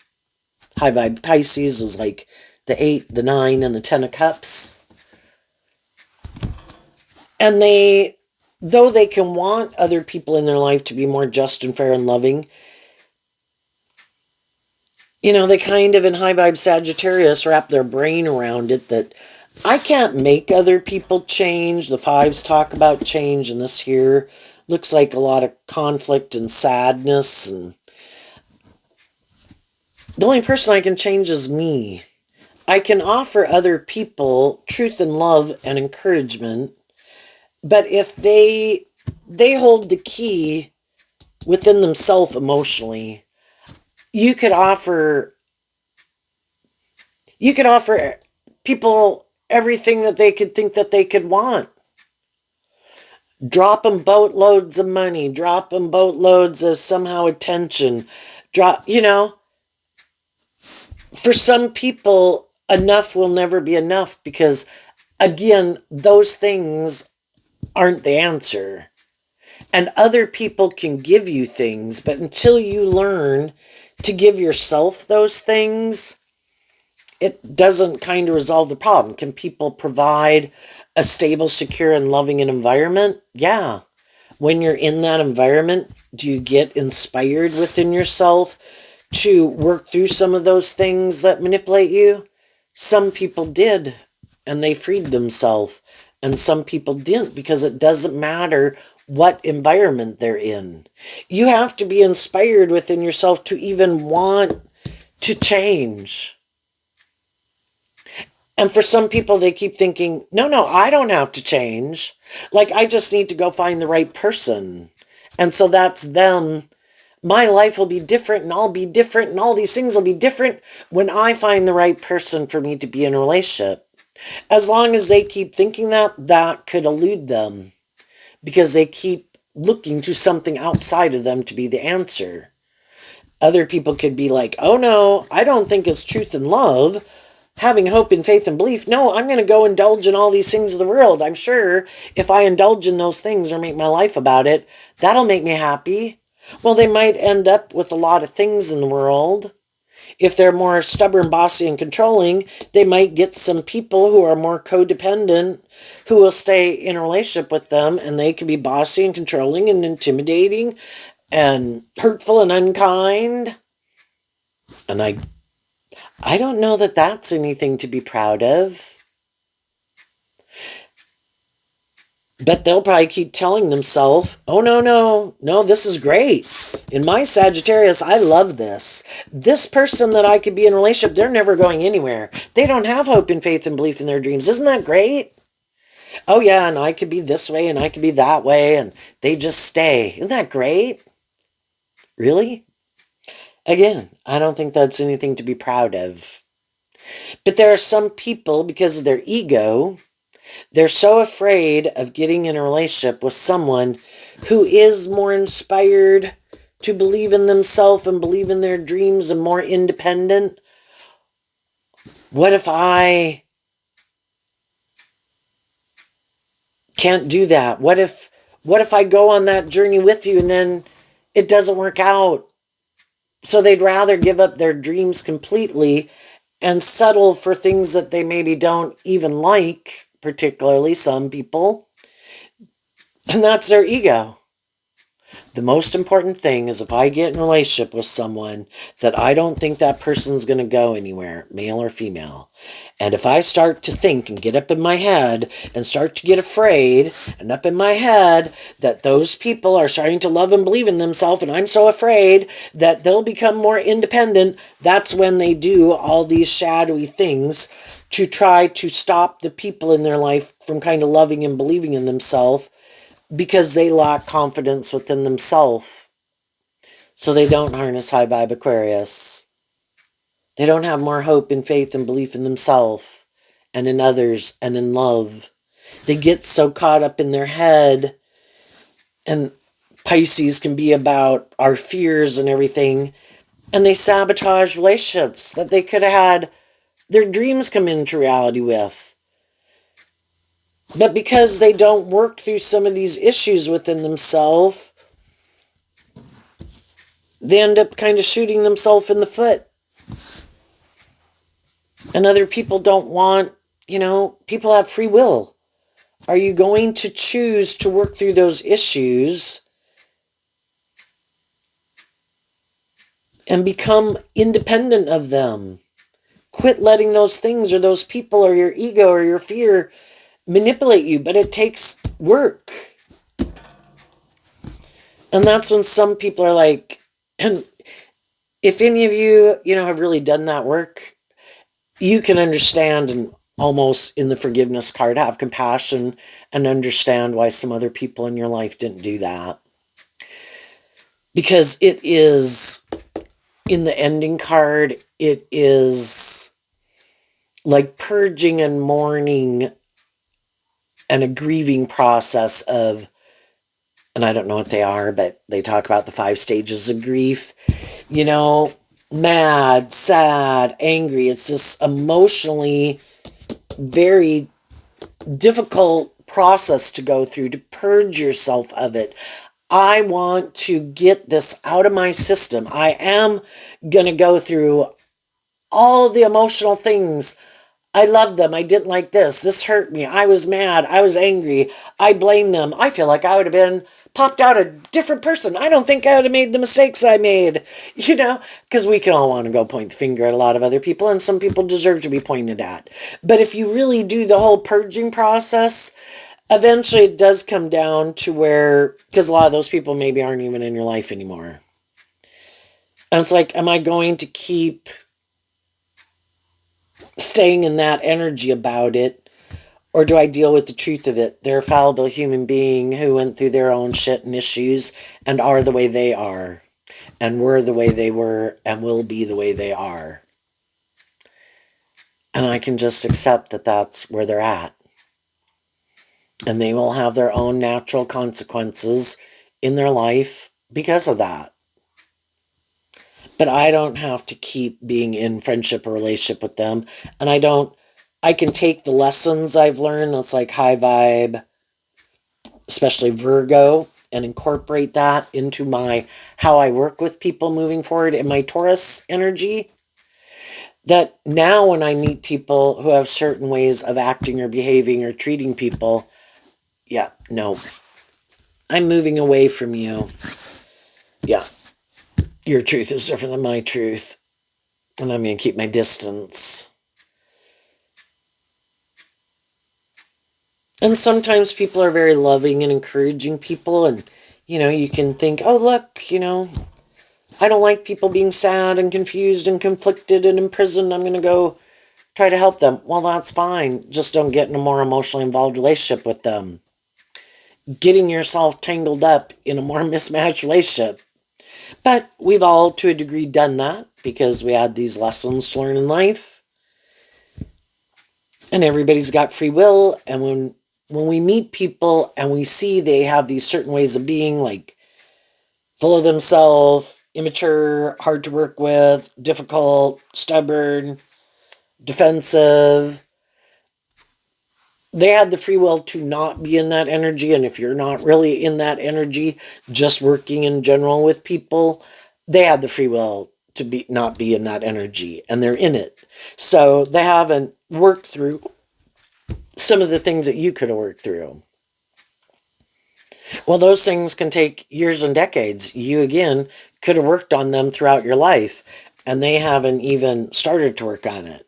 High vibe Pisces is like the 8, the 9, and the 10 of Cups. And though they can want other people in their life to be more just and fair and loving, they kind of in high vibe Sagittarius wrap their brain around it that I can't make other people change. The fives talk about change, and this here looks like a lot of conflict and sadness. And the only person I can change is me. I can offer other people truth and love and encouragement, but if they hold the key within themselves emotionally, you could offer people everything that they could think that they could want. Drop them boatloads of money, drop them boatloads of somehow attention, for some people, enough will never be enough because, again, those things aren't the answer. And other people can give you things, but until you learn to give yourself those things, it doesn't kind of resolve the problem. Can people provide a stable, secure, and loving environment? Yeah. When you're in that environment, do you get inspired within yourself to work through some of those things that manipulate you? Some people did, and they freed themselves, and some people didn't, because it doesn't matter what environment they're in. You have to be inspired within yourself to even want to change. And for some people, they keep thinking, no, I don't have to change. Like, I just need to go find the right person. And so that's them. My life will be different, and I'll be different, and all these things will be different when I find the right person for me to be in a relationship. As long as they keep thinking that, that could elude them, because they keep looking to something outside of them to be the answer. Other people could be like, oh no, I don't think it's truth and love, having hope and faith and belief. No, I'm going to go indulge in all these things of the world. I'm sure if I indulge in those things or make my life about it, that'll make me happy. Well, they might end up with a lot of things in the world. If they're more stubborn, bossy, and controlling, they might get some people who are more codependent who will stay in a relationship with them, and they can be bossy and controlling and intimidating and hurtful and unkind. And I don't know that that's anything to be proud of. But they'll probably keep telling themselves, oh, no, this is great. In my Sagittarius, I love this. This person that I could be in a relationship, they're never going anywhere. They don't have hope and faith and belief in their dreams. Isn't that great? Oh, yeah, and I could be this way and I could be that way, and they just stay. Isn't that great? Really? Again, I don't think that's anything to be proud of. But there are some people, because of their ego, they're so afraid of getting in a relationship with someone who is more inspired to believe in themselves and believe in their dreams and more independent. What if I can't do that? What if I go on that journey with you and then it doesn't work out? So they'd rather give up their dreams completely and settle for things that they maybe don't even like, particularly some people. And that's their ego. The most important thing is if I get in a relationship with someone that I don't think that person's going to go anywhere, male or female, and if I start to think and get up in my head and start to get afraid and up in my head that those people are starting to love and believe in themselves, and I'm so afraid that they'll become more independent, that's when they do all these shadowy things to try to stop the people in their life from kind of loving and believing in themselves, because they lack confidence within themselves. So they don't harness high vibe Aquarius. They don't have more hope and faith and belief in themselves and in others and in love. They get so caught up in their head, and Pisces can be about our fears and everything, and they sabotage relationships that they could have had their dreams come into reality with. But because they don't work through some of these issues within themselves, they end up kind of shooting themselves in the foot. And other people don't want, people have free will. Are you going to choose to work through those issues and become independent of them? Quit letting those things or those people or your ego or your fear manipulate you, but it takes work. And that's when some people are like, and if any of you, have really done that work, you can understand and almost in the forgiveness card have compassion and understand why some other people in your life didn't do that. Because it is, in the ending card, it is like purging and mourning and a grieving process of, and I don't know what they are, but they talk about the 5 stages of grief, mad, sad, angry. It's this emotionally very difficult process to go through to purge yourself of it. I want to get this out of my system. I am going to go through all the emotional things. I love them. I didn't like this. This hurt me. I was mad. I was angry. I blame them. I feel like I would have been popped out a different person. I don't think I would have made the mistakes I made, because we can all want to go point the finger at a lot of other people, and some people deserve to be pointed at. But if you really do the whole purging process, eventually it does come down to where, because a lot of those people maybe aren't even in your life anymore. And it's like, am I going to keep staying in that energy about it? Or do I deal with the truth of it? They're a fallible human being who went through their own shit and issues and are the way they are. And were the way they were and will be the way they are. And I can just accept that that's where they're at. And they will have their own natural consequences in their life because of that. But I don't have to keep being in friendship or relationship with them. And I can take the lessons I've learned that's like high vibe, especially Virgo, and incorporate that into how I work with people moving forward in my Taurus energy. That now when I meet people who have certain ways of acting or behaving or treating people, yeah, no, I'm moving away from you. Yeah, your truth is different than my truth, and I'm going to keep my distance. And sometimes people are very loving and encouraging people, and you can think, oh, look, I don't like people being sad and confused and conflicted and imprisoned. I'm going to go try to help them. Well, that's fine. Just don't get in a more emotionally involved relationship with them. Getting yourself tangled up in a more mismatched relationship. But we've all, to a degree, done that because we had these lessons to learn in life. And everybody's got free will. And when we meet people and we see they have these certain ways of being, like full of themselves, immature, hard to work with, difficult, stubborn, defensive, they had the free will to not be in that energy. And if you're not really in that energy, just working in general with people, they had the free will to not be in that energy, and they're in it. So they haven't worked through some of the things that you could have worked through. Well, those things can take years and decades. You, again, could have worked on them throughout your life, and they haven't even started to work on it.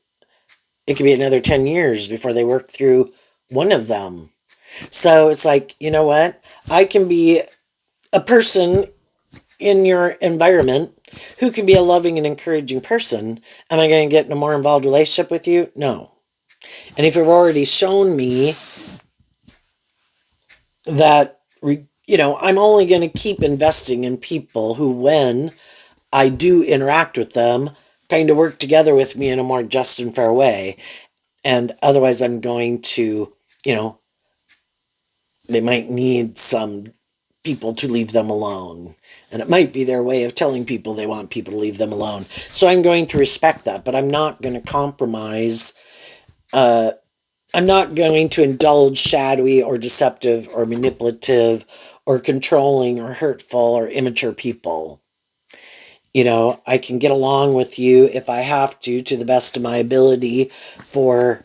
It could be another 10 years before they work through one of them. So it's like, you know what? I can be a person in your environment who can be a loving and encouraging person. Am I going to get in a more involved relationship with you? No. And if you've already shown me that, I'm only going to keep investing in people who, when I do interact with them, kind of work together with me in a more just and fair way. And otherwise, I'm going to, they might need some people to leave them alone. And it might be their way of telling people they want people to leave them alone. So I'm going to respect that, but I'm not going to compromise. I'm not going to indulge shadowy or deceptive or manipulative or controlling or hurtful or immature people. I can get along with you if I have to the best of my ability for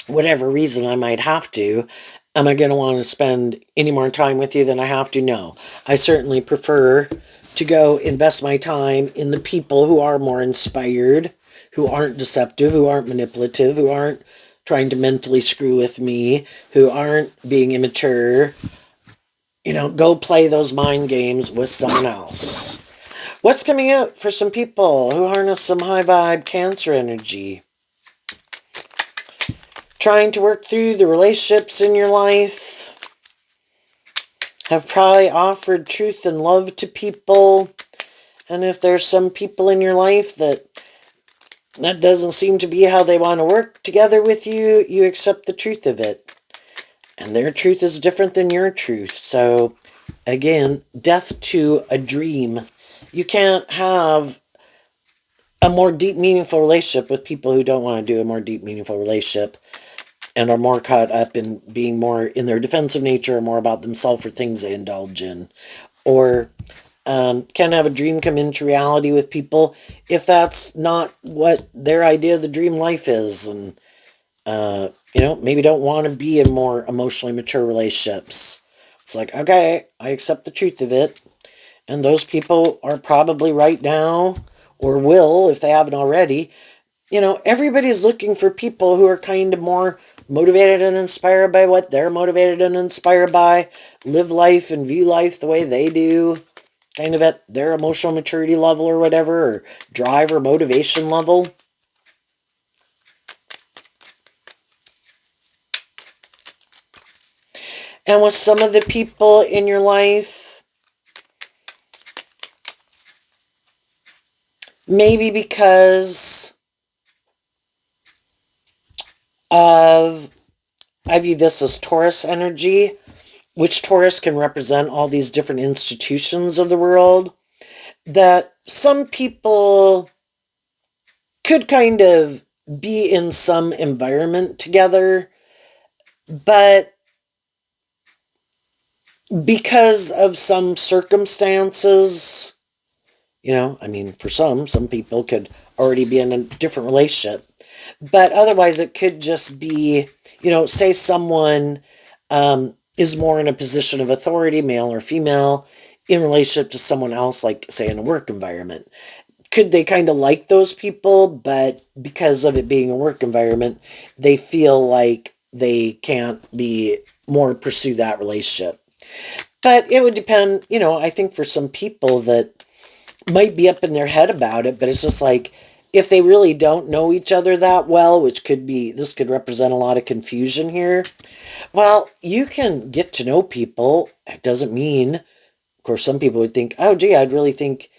whatever reason I might have to. Am I going to want to spend any more time with you than I have to? No. I certainly prefer to go invest my time in the people who are more inspired, who aren't deceptive, who aren't manipulative, who aren't trying to mentally screw with me, who aren't being immature. Go play those mind games with someone else. What's coming up for some people who harness some high vibe Cancer energy? Trying to work through the relationships in your life. Have probably offered truth and love to people. And if there's some people in your life that doesn't seem to be how they want to work together with you, you accept the truth of it. And their truth is different than your truth. So, again, death to a dream. You can't have a more deep, meaningful relationship with people who don't want to do a more deep, meaningful relationship and are more caught up in being more in their defensive nature, or more about themselves or things they indulge in. Or can have a dream come into reality with people if that's not what their idea of the dream life is. And, maybe don't want to be in more emotionally mature relationships. It's like, okay, I accept the truth of it. And those people are probably right now, or will if they haven't already. Everybody's looking for people who are kind of more motivated and inspired by what they're motivated and inspired by, live life and view life the way they do, kind of at their emotional maturity level or whatever, or drive or motivation level. And with some of the people in your life, maybe because of, I view this as Taurus energy, which Taurus can represent all these different institutions of the world, that some people could kind of be in some environment together, but because of some circumstances, for some people could already be in a different relationship, but otherwise it could just be, say someone is more in a position of authority, male or female, in relationship to someone else, like say in a work environment. Could they kind of like those people, but because of it being a work environment, they feel like they can't be more pursue that relationship. But it would depend, I think for some people that might be up in their head about it, but it's just like if they really don't know each other that well, which could be, this could represent a lot of confusion here. Well, you can get to know people. It doesn't mean, of course, some people would think, oh, gee, I'd really think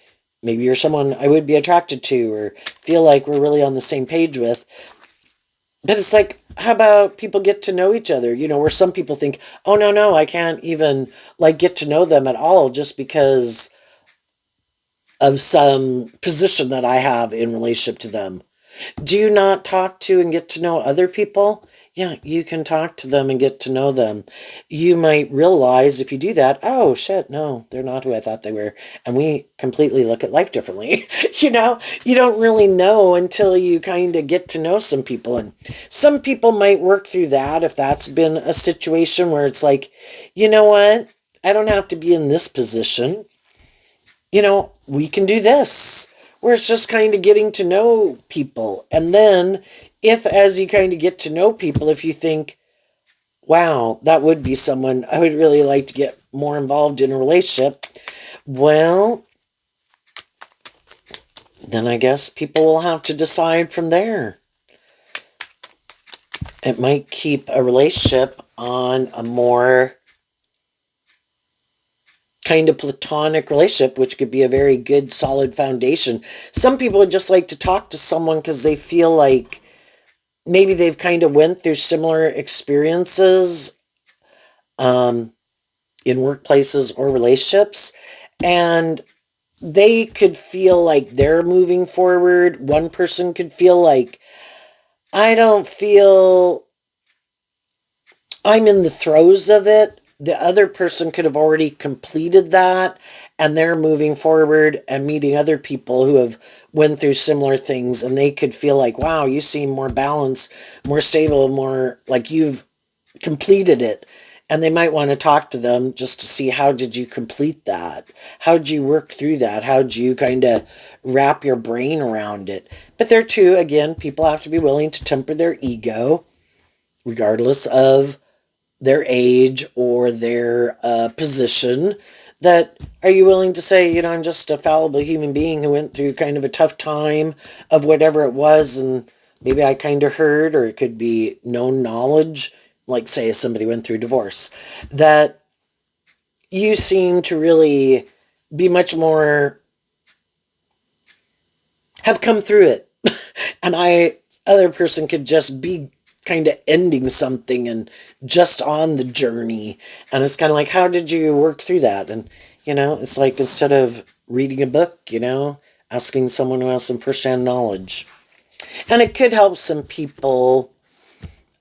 maybe you're someone I would be attracted to or feel like we're really on the same page with. But it's like, how about people get to know each other? Where some people think, oh, no, I can't even like get to know them at all just because of some position that I have in relationship to them. Do you not talk to and get to know other people? Yeah, you can talk to them and get to know them. You might realize if you do that, oh shit, no, they're not who I thought they were. And we completely look at life differently. You don't really know until you kind of get to know some people. And some people might work through that if that's been a situation where it's like, you know what? I don't have to be in this position. We can do this, where it's just kind of getting to know people. And then, if as you kind of get to know people, if you think, wow, that would be someone I would really like to get more involved in a relationship, well, then I guess people will have to decide from there. It might keep a relationship on a more kind of platonic relationship, which could be a very good, solid foundation. Some people would just like to talk to someone because they feel like maybe they've kind of went through similar experiences in workplaces or relationships, and they could feel like they're moving forward. One person could feel like, I don't feel I'm in the throes of it. The other person could have already completed that and they're moving forward and meeting other people who have went through similar things, and they could feel like, wow, you seem more balanced, more stable, more like you've completed it. And they might want to talk to them just to see, how did you complete that? How did you work through that? How did you kind of wrap your brain around it? But there too, again, people have to be willing to temper their ego regardless of their age or their position. That, are you willing to say, I'm just a fallible human being who went through kind of a tough time of whatever it was, and maybe I kind of heard, or it could be known knowledge, like say if somebody went through divorce, that you seem to really be much more, have come through it. And other person could just be kind of ending something and just on the journey. And it's kind of like, how did you work through that? And, it's like, instead of reading a book, asking someone who has some firsthand knowledge. And it could help some people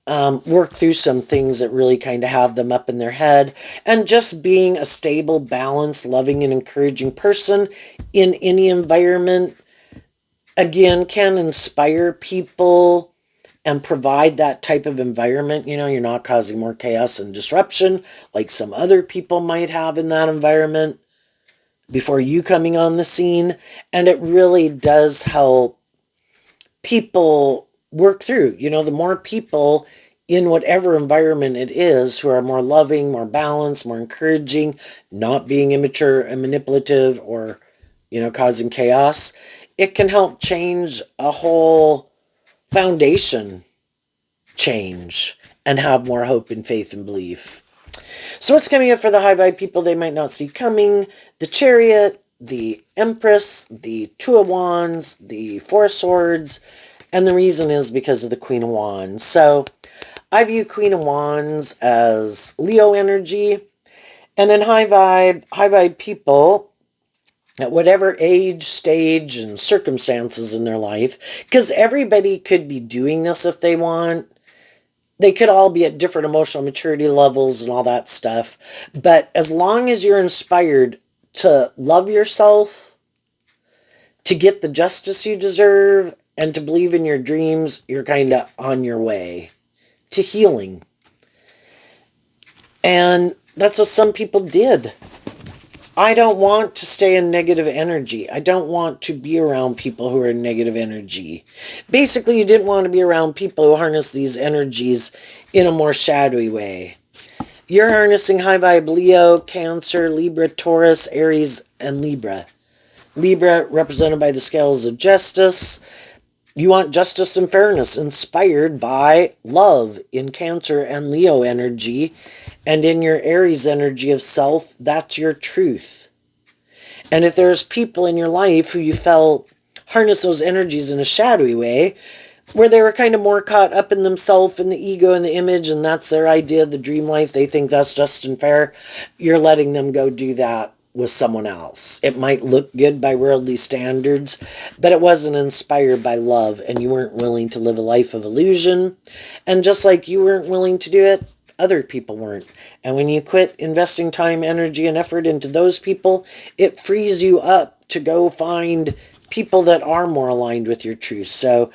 work through some things that really kind of have them up in their head. And just being a stable, balanced, loving, and encouraging person in any environment, again, can inspire people and provide that type of environment. You know, you're not causing more chaos and disruption like some other people might have in that environment before you coming on the scene. And it really does help people work through. You know, the more people in whatever environment it is who are more loving, more balanced, more encouraging, not being immature and manipulative or, you know, causing chaos, it can help change a whole foundation change and have more hope and faith and belief. So what's coming up for the high vibe people they might not see coming? The Chariot, the Empress, the Two of Wands, the Four of Swords, and the reason is because of the Queen of Wands. So I view Queen of Wands as Leo energy, and in high vibe people at whatever age, stage, and circumstances in their life, because everybody could be doing this if they want. They could all be at different emotional maturity levels and all that stuff. But as long as you're inspired to love yourself, to get the justice you deserve, and to believe in your dreams, you're kind of on your way to healing. And that's what some people did. I don't want to stay in negative energy. I don't want to be around people who are in negative energy. Basically, you didn't want to be around people who harness these energies in a more shadowy way. You're harnessing high vibe Leo, Cancer, Libra, Taurus, Aries, and Libra. Libra represented by the scales of justice. You want justice and fairness inspired by love in Cancer and Leo energy. And in your Aries energy of self, that's your truth. And if there's people in your life who you felt harness those energies in a shadowy way, where they were kind of more caught up in themselves and the ego and the image, and that's their idea of the dream life, they think that's just and fair, you're letting them go do that with someone else. It might look good by worldly standards, but it wasn't inspired by love, and you weren't willing to live a life of illusion. And just like you weren't willing to do it, other people weren't. And when you quit investing time, energy, and effort into those people, it frees you up to go find people that are more aligned with your truth. So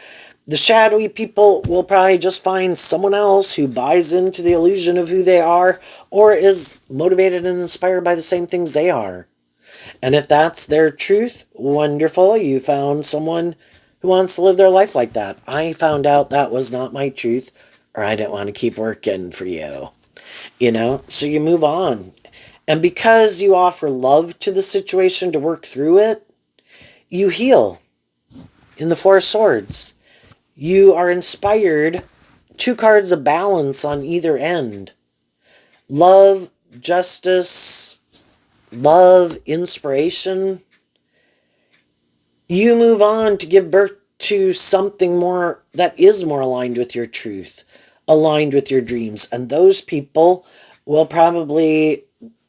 the shadowy people will probably just find someone else who buys into the illusion of who they are or is motivated and inspired by the same things they are. And if that's their truth, wonderful. You found someone who wants to live their life like that. I found out that was not my truth, or I didn't want to keep working for you. You know, so you move on. And because you offer love to the situation to work through it, you heal. In the Four of Swords, you are inspired. Two cards of balance on either end. Love, justice, love, inspiration. You move on to give birth to something more that is more aligned with your truth, aligned with your dreams. And those people will probably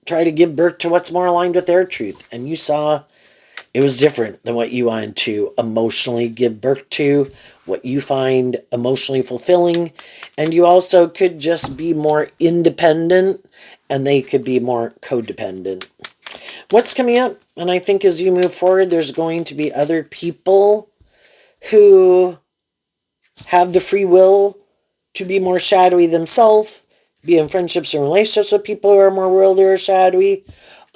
try to give birth to what's more aligned with their truth. And you saw it was different than what you wanted to emotionally give birth to, what you find emotionally fulfilling. And you also could just be more independent, and they could be more codependent. What's coming up, and I think as you move forward, there's going to be other people who have the free will to be more shadowy themselves, be in friendships and relationships with people who are more worldly or shadowy,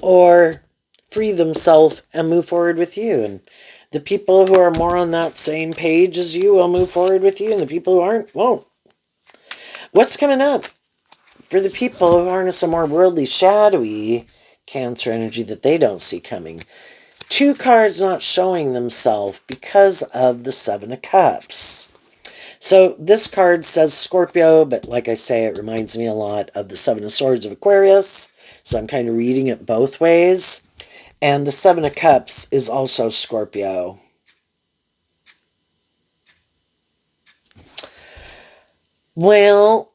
or free themselves and move forward with you. And the people who are more on that same page as you will move forward with you, and the people who aren't won't. What's coming up for the people who harness a more worldly, shadowy Cancer energy that they don't see coming? Two cards not showing themselves because of the Seven of Cups. So this card says Scorpio, but like I say, it reminds me a lot of the Seven of Swords of Aquarius. So I'm kind of reading it both ways. And the Seven of Cups is also Scorpio. Well,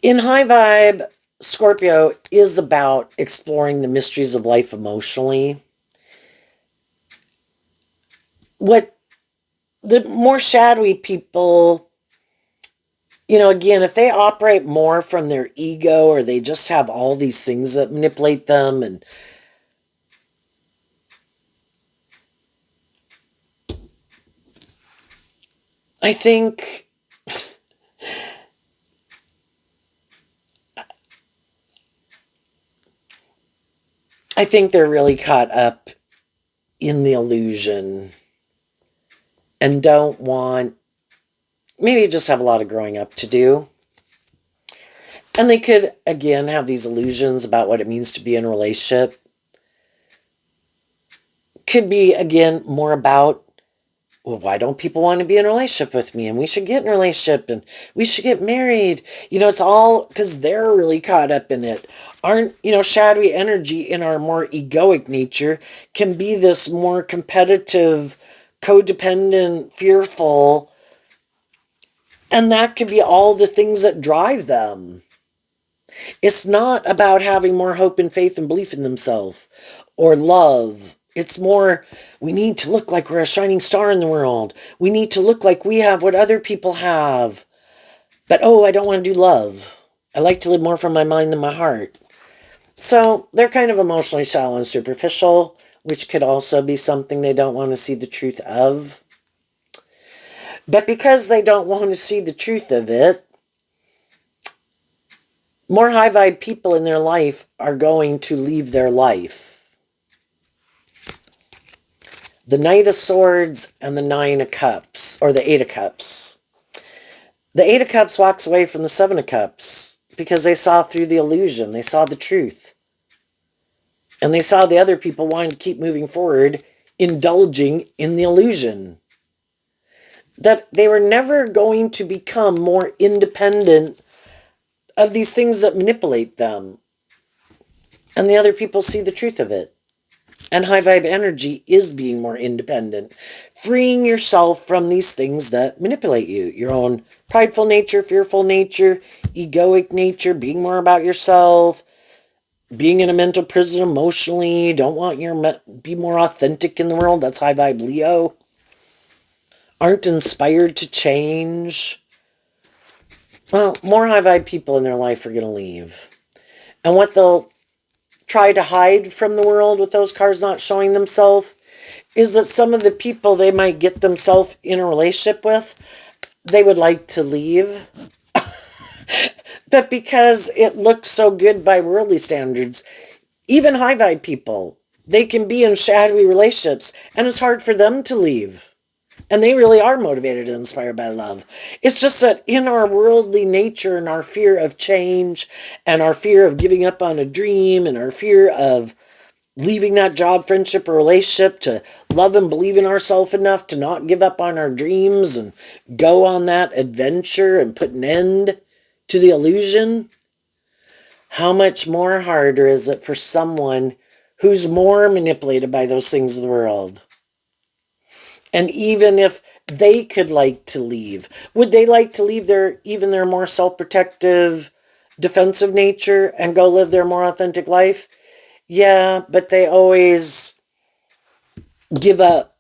in high vibe, Scorpio is about exploring the mysteries of life emotionally. What the more shadowy people Again, if they operate more from their ego, or they just have all these things that manipulate them, and I think they're really caught up in the illusion and don't want, maybe just have a lot of growing up to do. And they could, again, have these illusions about what it means to be in a relationship. Could be, again, more about, well, why don't people want to be in a relationship with me? And we should get in a relationship and we should get married. It's all because they're really caught up in it. Aren't, shadowy energy in our more egoic nature can be this more competitive, codependent, fearful, and that could be all the things that drive them. It's not about having more hope and faith and belief in themselves or love. It's more, we need to look like we're a shining star in the world. We need to look like we have what other people have. But I don't want to do love. I like to live more from my mind than my heart. So they're kind of emotionally shallow and superficial, which could also be something they don't want to see the truth of. But because they don't want to see the truth of it, more high vibe people in their life are going to leave their life. The Knight of Swords and the Nine of Cups, or the Eight of Cups. The Eight of Cups walks away from the Seven of Cups because they saw through the illusion. They saw the truth. And they saw the other people wanting to keep moving forward, indulging in the illusion. That they were never going to become more independent of these things that manipulate them. And the other people see the truth of it. And high vibe energy is being more independent. Freeing yourself from these things that manipulate you. Your own prideful nature, fearful nature, egoic nature, being more about yourself, being in a mental prison emotionally, don't want be more authentic in the world. That's high vibe Leo. Aren't inspired to change. Well, more high vibe people in their life are going to leave. And what they'll try to hide from the world with those cards not showing themselves is that some of the people they might get themselves in a relationship with, they would like to leave. But because it looks so good by worldly standards, even high vibe people, they can be in shadowy relationships and it's hard for them to leave. And they really are motivated and inspired by love. It's just that in our worldly nature and our fear of change and our fear of giving up on a dream and our fear of leaving that job, friendship, or relationship to love and believe in ourselves enough to not give up on our dreams and go on that adventure and put an end to the illusion, how much more harder is it for someone who's more manipulated by those things of the world? And even if they could like to leave, would they like to leave their more self-protective, defensive nature and go live their more authentic life? Yeah, but they always give up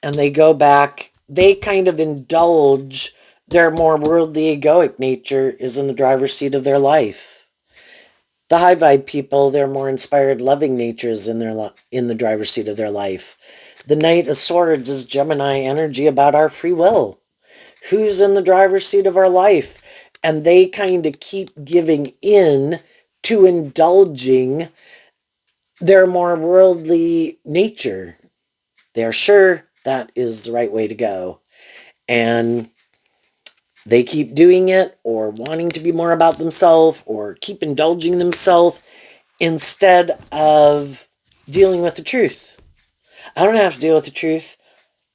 and they go back. They kind of indulge their more worldly, egoic nature is in the driver's seat of their life. The high vibe people, their more inspired, loving natures in the driver's seat of their life. The Knight of Swords is Gemini energy about our free will. Who's in the driver's seat of our life? And they kind of keep giving in to indulging their more worldly nature. They're sure that is the right way to go. And they keep doing it or wanting to be more about themselves or keep indulging themselves instead of dealing with the truth. I don't have to deal with the truth.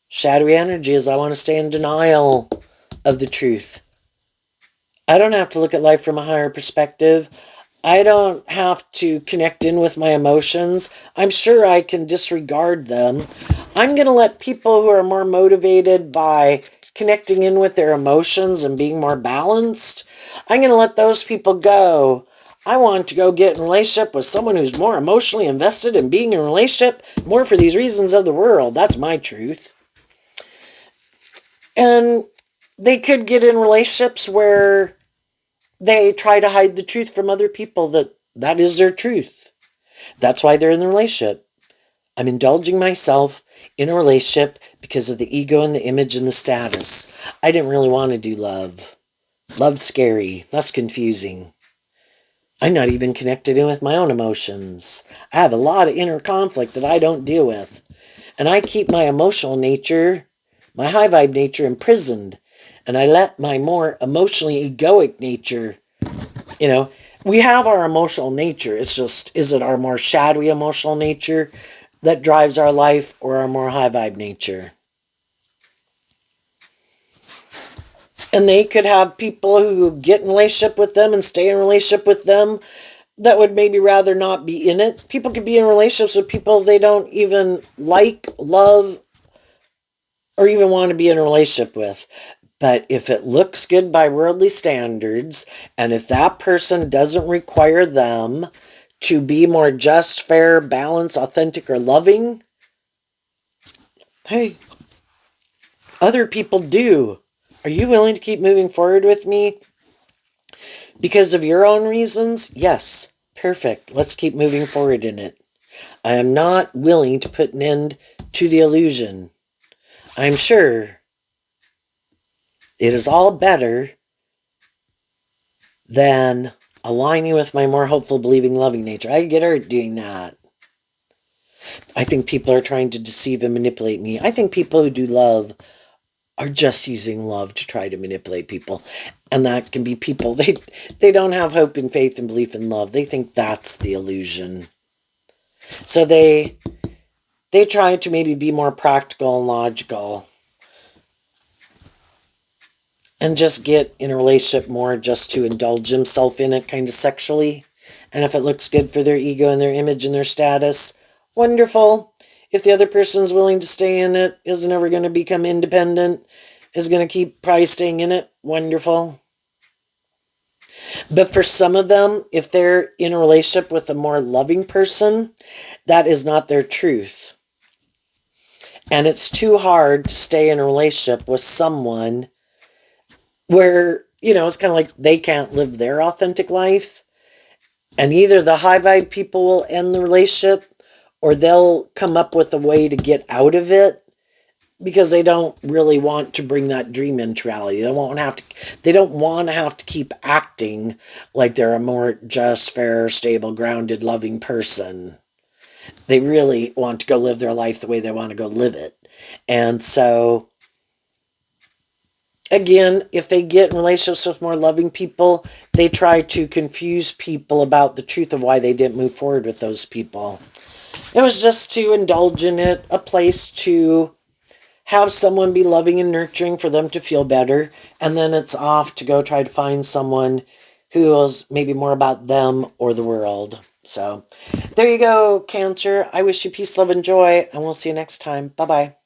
Shadowy energy is I want to stay in denial of the truth. I don't have to look at life from a higher perspective. I don't have to connect in with my emotions. I'm sure I can disregard them. I'm going to let people who are more motivated by connecting in with their emotions and being more balanced, I'm going to let those people go. I want to go get in a relationship with someone who's more emotionally invested in being in a relationship, more for these reasons of the world. That's my truth. And They could get in relationships where they try to hide the truth from other people, that is their truth. That's why they're in the relationship. I'm indulging myself in a relationship because of the ego and the image and the status. I didn't really want to do love. Love's scary. That's confusing. I'm not even connected in with my own emotions. I have a lot of inner conflict that I don't deal with. And I keep my emotional nature, my high vibe nature, imprisoned. And I let my more emotionally egoic nature, you know, we have our emotional nature. It's just, is it our more shadowy emotional nature that drives our life, or our more high vibe nature? And they could have people who get in a relationship with them and stay in a relationship with them that would maybe rather not be in it. People could be in relationships with people they don't even like, love, or even want to be in a relationship with. But if it looks good by worldly standards, and if that person doesn't require them to be more just, fair, balanced, authentic, or loving, hey, other people do. Are you willing to keep moving forward with me because of your own reasons? Yes. Perfect. Let's keep moving forward in it. I am not willing to put an end to the illusion. I'm sure it is all better than aligning with my more hopeful, believing, loving nature. I get hurt doing that. I think people are trying to deceive and manipulate me. I think people who do love are just using love to try to manipulate people. And that can be people, they don't have hope and faith and belief in love. They think that's the illusion. So they try to maybe be more practical and logical and just get in a relationship more just to indulge himself in it kind of sexually. And if it looks good for their ego and their image and their status, wonderful. If the other person's willing to stay in it, isn't ever going to become independent, is going to keep probably staying in it, wonderful. But for some of them, if they're in a relationship with a more loving person, that is not their truth. And it's too hard to stay in a relationship with someone where, it's kind of like they can't live their authentic life. And either the high vibe people will end the relationship, or they'll come up with a way to get out of it because they don't really want to bring that dream into reality. They don't want to have to keep acting like they're a more just, fair, stable, grounded, loving person. They really want to go live their life the way they want to go live it. And so, again, if they get in relationships with more loving people, they try to confuse people about the truth of why they didn't move forward with those people. It was just to indulge in it, a place to have someone be loving and nurturing for them to feel better, and then it's off to go try to find someone who is maybe more about them or the world. So there you go, Cancer. I wish you peace, love, and joy, and we'll see you next time. Bye-bye.